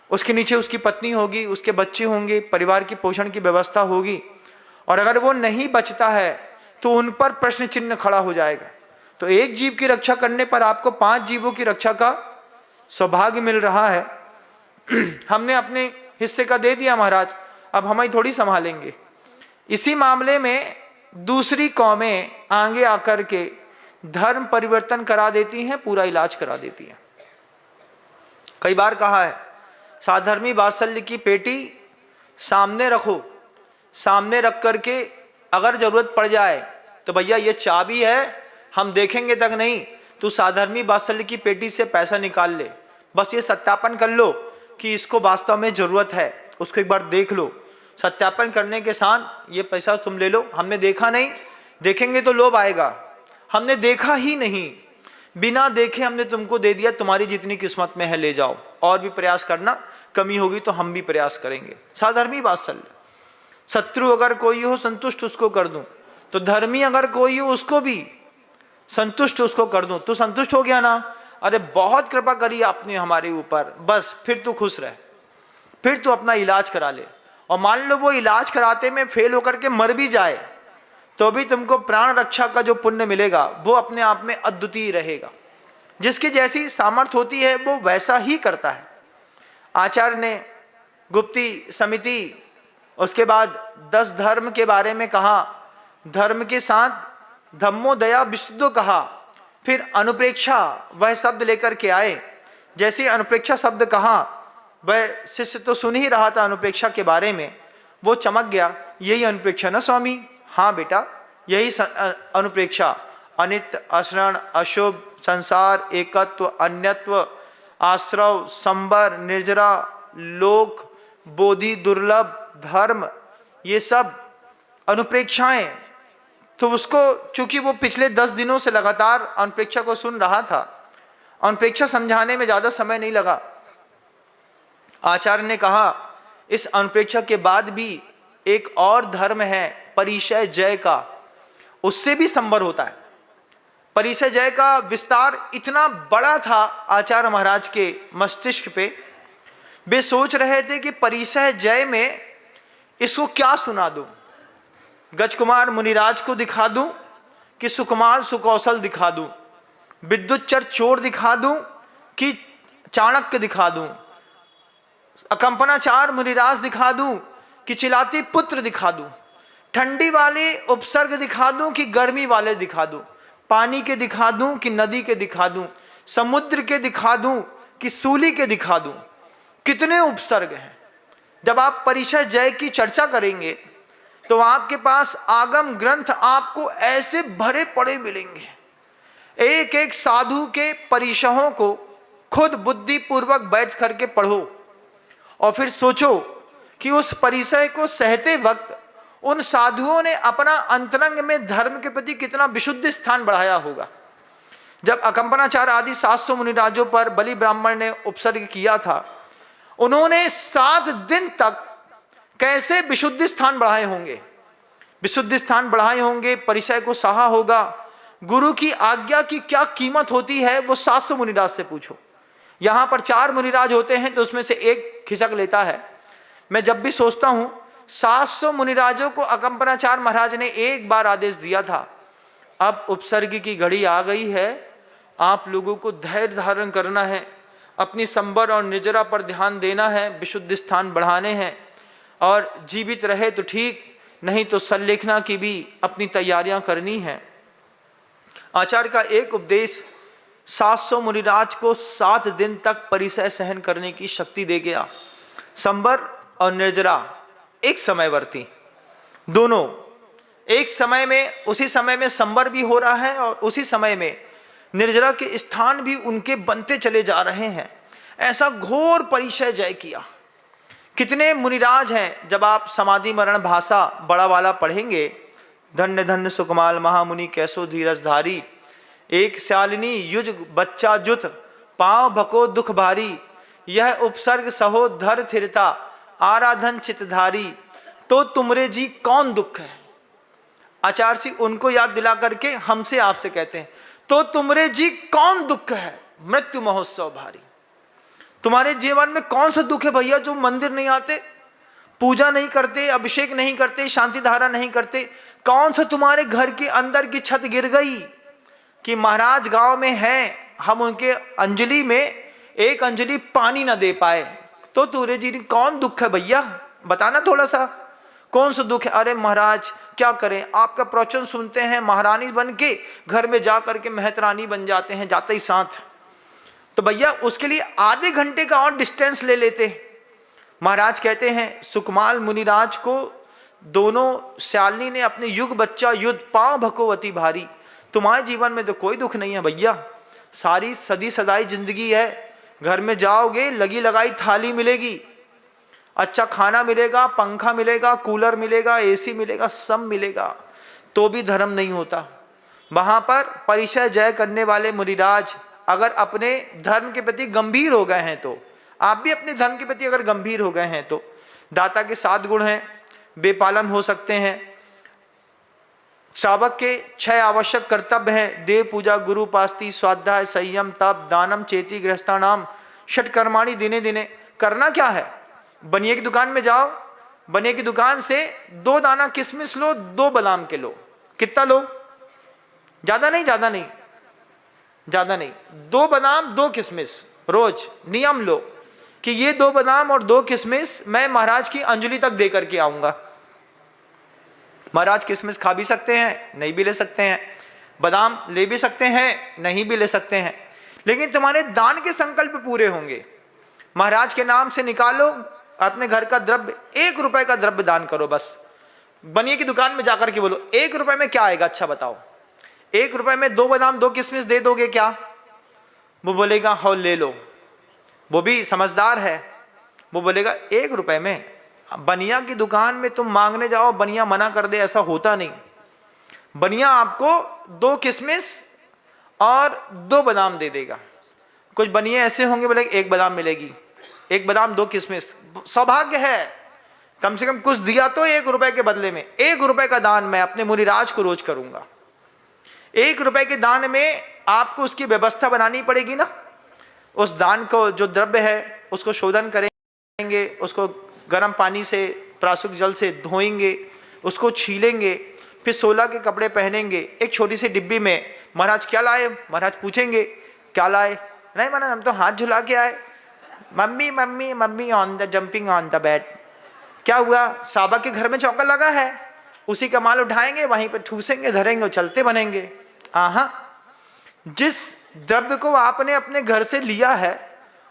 उसके नीचे उसकी पत्नी होगी, उसके बच्चे होंगे, परिवार की पोषण की व्यवस्था होगी, और अगर वो नहीं बचता है तो उन पर प्रश्न चिन्ह खड़ा हो जाएगा। तो एक जीव की रक्षा करने पर आपको 5 जीवों की रक्षा का सौभाग्य मिल रहा है। हमने अपने हिस्से का दे दिया महाराज, अब हम ही थोड़ी संभालेंगे। इसी मामले में दूसरी कौमें आगे आकर के धर्म परिवर्तन करा देती हैं, पूरा इलाज करा देती हैं। कई बार कहा है, साधर्मी वात्सल्य की पेटी सामने रखो, सामने रख करके अगर जरूरत पड़ जाए तो भैया ये चाबी है, हम देखेंगे तक नहीं, तू साधर्मी वात्सल्य की पेटी से पैसा निकाल ले, बस ये सत्यापन कर लो कि इसको वास्तव में जरूरत है, उसको एक बार देख लो। सत्यापन करने के साथ ये पैसा तुम ले लो। हमने देखा नहीं, देखेंगे तो लोभ आएगा। हमने देखा ही नहीं, बिना देखे हमने तुमको दे दिया, तुम्हारी जितनी किस्मत में है ले जाओ, और भी प्रयास करना, कमी होगी तो हम भी प्रयास करेंगे। साधर्मी वात्सल्य। शत्रु अगर कोई हो संतुष्ट उसको कर दूं, तो धर्मी अगर कोई हो उसको भी संतुष्ट उसको कर दूं। तू संतुष्ट हो गया ना, अरे बहुत कृपा करी आपने हमारे ऊपर, बस फिर तू खुश रह, फिर तू अपना इलाज करा ले। और मान लो वो इलाज कराते में फेल होकर के मर भी जाए तो भी तुमको प्राण रक्षा का जो पुण्य मिलेगा वो अपने आप में अद्वितीय रहेगा। जिसकी जैसी सामर्थ्य होती है वो वैसा ही करता है। आचार्य ने गुप्ती समिति, उसके बाद 10 धर्म के बारे में कहा, धर्म के साथ धम्मो दया विशुद्धो कहा, फिर अनुप्रेक्षा वह शब्द लेकर के आए। जैसे अनुप्रेक्षा शब्द कहा, वह शिष्य तो सुन ही रहा था अनुप्रेक्षा के बारे में, वो चमक गया, यही अनुप्रेक्षा ना स्वामी? हाँ बेटा, यही अनुप्रेक्षा। अनित्य, अशरण, अशुभ, संसार, एकत्व, अन्यत्व, आश्रव, संबर, निर्जरा, लोक, बोधि, दुर्लभ, धर्म, ये सब अनुप्रेक्षाएं। तो उसको, चूंकि वो पिछले 10 दिनों से लगातार अनुप्रेक्षा को सुन रहा था, अनुप्रेक्षा समझाने में ज्यादा समय नहीं लगा। आचार्य ने कहा इस अनुप्रेक्षा के बाद भी एक और धर्म है परिचय जय का, उससे भी संबर होता है। परिचय जय का विस्तार इतना बड़ा था आचार्य महाराज के मस्तिष्क पे, वे सोच रहे थे कि परिचय जय में इसको क्या सुना दूं, गजकुमार मुनिराज को दिखा दूं कि सुकुमार सुकौशल दिखा दूं, विद्युच्चर चोर दिखा दूं कि चाणक्य दिखा दूं, अकंपनाचार मुनिराज दिखा दूं कि चिलाती पुत्र दिखा दूं, ठंडी वाले उपसर्ग दिखा दूं कि गर्मी वाले दिखा दूं, पानी के दिखा दूं कि नदी के दिखा दूं, समुद्र के दिखा दूं कि सूली के दिखा दूं। कितने उपसर्ग हैं। जब आप परिचय जय की चर्चा करेंगे तो आपके पास आगम ग्रंथ आपको ऐसे भरे पड़े मिलेंगे। एक एक साधु के परिचयों को खुद बुद्धि पूर्वक बैठ करके पढ़ो और फिर सोचो कि उस परिचय को सहते वक्त उन साधुओं ने अपना अंतरंग में धर्म के प्रति कितना विशुद्ध स्थान बढ़ाया होगा। जब अकंपनाचार आदि 700 मुनिराजों पर बलि ब्राह्मण ने उपसर्ग किया था, उन्होंने 7 दिन तक कैसे विशुद्ध स्थान बढ़ाए होंगे, विशुद्ध स्थान बढ़ाए होंगे, परिचय को सहा होगा। गुरु की आज्ञा की क्या कीमत होती है वो 700 मुनिराज से पूछो। यहां पर 4 मुनिराज होते हैं तो उसमें से एक खिसक लेता है। मैं जब भी सोचता हूं 700 मुनिराजों को अकंपनाचार महाराज ने एक बार आदेश दिया था, अब उपसर्ग की घड़ी आ गई है, आप लोगों को धैर्य धारण करना है, अपनी संबर और निर्जरा पर ध्यान देना है, विशुद्ध स्थान बढ़ाने हैं, और जीवित रहे तो ठीक, नहीं तो संलेखना की भी अपनी तैयारियां करनी है। आचार्य का एक उपदेश 700 मुनिराज को 7 दिन तक परिचय सहन करने की शक्ति दे गया। संबर और निर्जरा एक समयवर्ती, दोनों एक समय में, उसी समय में संबर भी हो रहा है और उसी समय में निर्जरा के स्थान भी उनके बनते चले जा रहे हैं। ऐसा घोर परिचय जय किया। कितने मुनिराज हैं, जब आप समाधि मरण भाषा बड़ा वाला पढ़ेंगे, धन्य धन्य सुकमाल महामुनि कैसो धीरजधारी, एक शालिनी युज बच्चा जुत पांव भको दुख भारी, यह उपसर्ग सहो धर थिरता आराधन चितधारी, तो तुमरे जी कौन दुख है। आचार्य जी उनको याद दिला करके हमसे आपसे कहते हैं, तो तुमरे जी कौन दुख है मृत्यु महोत्सव भारी। तुम्हारे जीवन में कौन सा दुख है भैया, जो मंदिर नहीं आते, पूजा नहीं करते, अभिषेक नहीं करते, शांति धारा नहीं करते। कौन सा तुम्हारे घर के अंदर की छत गिर गई कि महाराज गांव में हैं, हम उनके अंजलि में एक अंजलि पानी ना दे पाए, तो तुरे जी कौन दुख है भैया, बताना थोड़ा सा, कौन सा दुख है। अरे महाराज क्या करें, आपका प्रवचन सुनते हैं, महारानी बन के घर में जा करके मेहतरानी बन जाते हैं जाते ही साथ, तो भैया उसके लिए आधे घंटे का और डिस्टेंस ले लेते। महाराज कहते हैं सुकमाल मुनिराज को दोनों शालिनी ने अपने युग बच्चा युद्ध पांव भकोवती भारी। तुम्हारे जीवन में तो कोई दुख नहीं है भैया, सारी सदी सदाई जिंदगी है, घर में जाओगे लगी लगाई थाली मिलेगी, अच्छा खाना मिलेगा, पंखा मिलेगा, कूलर मिलेगा, एसी मिलेगा, सब मिलेगा, तो भी धर्म नहीं होता। वहां पर परिचय जय करने वाले मुनिराज अगर अपने धर्म के प्रति गंभीर हो गए हैं, तो आप भी अपने धर्म के प्रति अगर गंभीर हो गए हैं, तो दाता के 7 गुण हैं, बेपालन हो सकते हैं। श्रावक के 6 आवश्यक कर्तव्य हैं, देव पूजा, गुरु उपासना, स्वाध्याय, संयम, तप, दानम चेती, गृहस्थानाम, षटकर्माणि दिने दिने। करना क्या है, बनिए की दुकान में जाओ, बनिए की दुकान से 2 दाना किशमिश लो, 2 बादाम के लो। कितना लो, ज्यादा नहीं, ज्यादा नहीं, ज्यादा नहीं, 2 बादाम 2 किशमिश रोज नियम लो कि ये 2 बादाम और 2 किशमिश मैं महाराज की अंजलि तक दे करके आऊंगा। महाराज किशमिश खा भी सकते हैं, नहीं भी ले सकते हैं, बादाम ले भी सकते हैं, नहीं भी ले सकते हैं, लेकिन तुम्हारे दान के संकल्प पूरे होंगे। महाराज के नाम से निकालो, अपने घर का द्रव्य, 1 रुपए का द्रव्य दान करो। बस बनिए की दुकान में जाकर के बोलो 1 रुपए में क्या आएगा, अच्छा बताओ, 1 रुपए में 2 बादाम 2 किशमिश दे दोगे क्या? वो बोलेगा हाँ ले लो। वो भी समझदार है, वो बोलेगा 1 रुपए में। बनिया की दुकान में तुम मांगने जाओ, बनिया मना कर दे, ऐसा होता नहीं। बनिया आपको 2 किशमिश और 2 बादाम दे देगा। कुछ बनिए ऐसे होंगे बोले 1 बादाम मिलेगी, 1 बादाम 2 किशमिश, सौभाग्य है, कम से कम कुछ दिया तो 1 रुपए के बदले में। 1 रुपए का दान मैं अपने मुनिराज को रोज करूंगा। 1 रुपए के दान में आपको उसकी व्यवस्था बनानी पड़ेगी ना। उस दान को, जो द्रव्य है उसको शोधन करेंगे, उसको गर्म पानी से, प्राशुक जल से धोएंगे, उसको छीलेंगे, फिर 16 के कपड़े पहनेंगे। एक छोटी सी डिब्बी में महाराज क्या लाए, महाराज पूछेंगे क्या लाए, नहीं महाराज हम तो हाथ झुला के आए। Mummy mummy mummy on the jumping on the bed. क्या हुआ, साबा के घर में चौका लगा है, उसी का माल उठाएंगे, वहीं पे ठूसेंगे, धरेंगे और चलते बनेंगे। आहा, जिस द्रव्य को आपने अपने घर से लिया है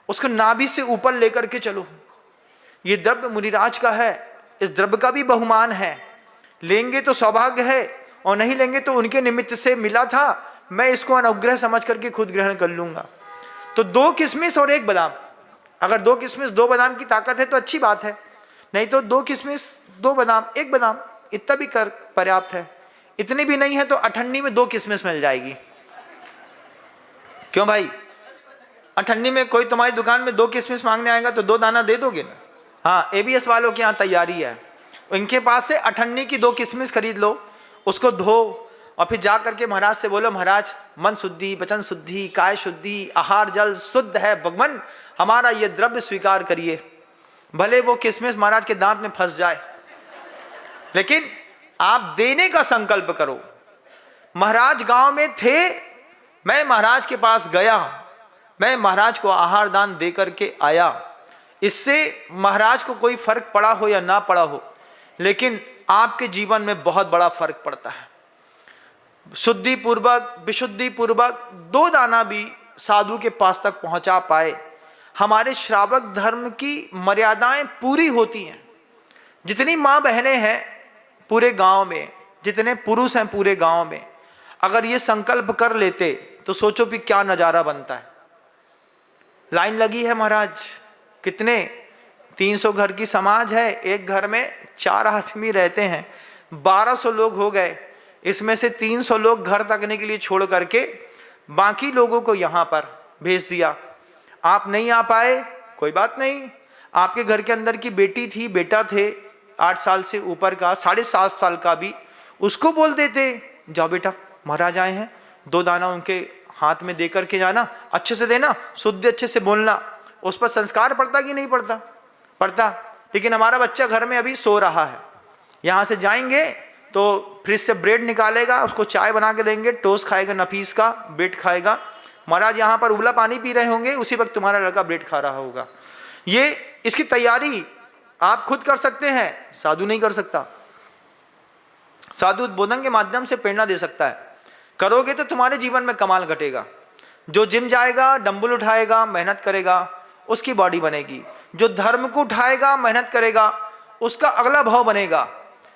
उसको नाभि से ऊपर लेकर के चलो। ये द्रव्य मुनिराज का है, इस द्रव्य का भी बहुमान है। लेंगे तो सौभाग्य है और नहीं लेंगे तो उनके निमित्त से मिला था, मैं इसको अनुग्रह समझ करके खुद ग्रहण कर लूंगा। तो 2 किशमिश और 1 बादाम, अगर 2 किशमिश 2 बादाम की ताकत है तो अच्छी बात है, नहीं तो 2 किशमिश 2 बादाम 1 बादाम इतना भी कर पर्याप्त है। इतनी भी नहीं है तो अठन्नी में 2 किशमिश मिल जाएगी। क्यों भाई, अठन्नी में कोई तुम्हारी दुकान में 2 किशमिश मांगने आएगा तो 2 दाना दे दोगे ना? हाँ, ABS वालों के यहाँ तैयारी है, इनके पास से अठन्नी की 2 किशमिश खरीद लो, उसको धो और फिर जा करके महाराज से बोलो महाराज मन शुद्धि, वचन शुद्धि, काय शुद्धि, आहार जल शुद्ध है, भगवान हमारा ये द्रव्य स्वीकार करिए। भले वो किशमिश महाराज के दांत में फंस जाए, लेकिन आप देने का संकल्प करो। महाराज गांव में थे, मैं महाराज के पास गया, मैं महाराज को आहार दान दे करके आया। इससे महाराज को कोई फर्क पड़ा हो या ना पड़ा हो, लेकिन आपके जीवन में बहुत बड़ा फर्क पड़ता है। शुद्धि पूर्वक, विशुद्धि पूर्वक 2 दाना भी साधु के पास तक पहुंचा पाए, हमारे श्रावक धर्म की मर्यादाएं पूरी होती हैं। जितनी माँ बहनें हैं पूरे गांव में, जितने पुरुष हैं पूरे गांव में, अगर ये संकल्प कर लेते तो सोचो भी क्या नजारा बनता है। लाइन लगी है महाराज, कितने 300 घर की समाज है, एक घर में 4 आदमी रहते हैं, 1200 लोग हो गए। इसमें से 300 लोग घर तकने के लिए छोड़ करके बाकी लोगों को यहाँ पर भेज दिया। आप नहीं आ पाए, कोई बात नहीं, आपके घर के अंदर की बेटी थी, बेटा थे 8 साल से ऊपर का, 7.5 साल का भी, उसको बोल देते जाओ बेटा महाराज आए हैं, 2 दाना उनके हाथ में दे करके जाना, अच्छे से देना, शुद्ध अच्छे से बोलना। उस पर संस्कार पड़ता कि नहीं पड़ता? पड़ता। लेकिन हमारा बच्चा घर में अभी सो रहा है, यहाँ से जाएंगे तो फ्रिज से ब्रेड निकालेगा, उसको चाय बना के देंगे, टोस्ट खाएगा नफीस का, ब्रेड खाएगा। महाराज यहाँ पर उबला पानी पी रहे होंगे, उसी वक्त तुम्हारा लड़का ब्रेड खा रहा होगा। ये इसकी तैयारी आप खुद कर सकते हैं, साधु नहीं कर सकता। साधु उद्बोधन के माध्यम से प्रेरणा दे सकता है। करोगे तो तुम्हारे जीवन में कमाल घटेगा। जो जिम जाएगा, डंबल उठाएगा, मेहनत करेगा, उसकी बॉडी बनेगी। जो धर्म को उठाएगा, मेहनत करेगा, उसका अगला भाव बनेगा।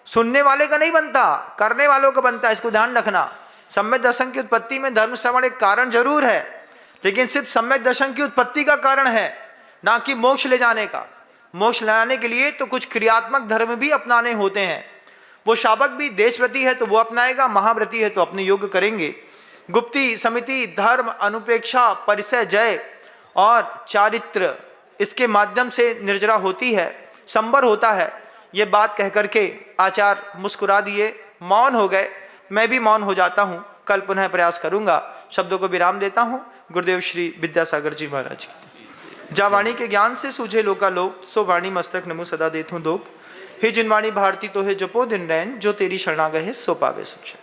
सुनने वाले का नहीं बनता, करने वालों का बनता है, इसको ध्यान रखना। सम्यक दर्शन की उत्पत्ति में धर्म श्रवण एक कारण जरूर है, लेकिन सिर्फ सम्यक दर्शन की उत्पत्ति का कारण है, ना कि मोक्ष ले जाने का। मोक्ष लाने के लिए तो कुछ क्रियात्मक धर्म भी अपनाने होते हैं। वो शावक भी देशव्रती है तो वो अपनाएगा, महाव्रती है तो अपने योग करेंगे। गुप्ती, समिति, धर्म, अनुप्रेक्षा, परिचय, जय और चारित्र, इसके माध्यम से निर्जरा होती है, संबर होता है। ये बात कह करके आचार्य मुस्कुरा दिए, मौन हो गए। मैं भी मौन हो जाता हूँ, कल पुनः प्रयास करूंगा। शब्दों को विराम देता हूँ। गुरुदेव श्री विद्यासागर जी महाराज की। जा वाणी के ज्ञान से सूझे लोका लोक, सो वाणी मस्तक नमो सदा देथुं दोक। हे जिन वाणी भारती तो है जपो दिन रैन, जो तेरी शरणागह है सो पावे सुख।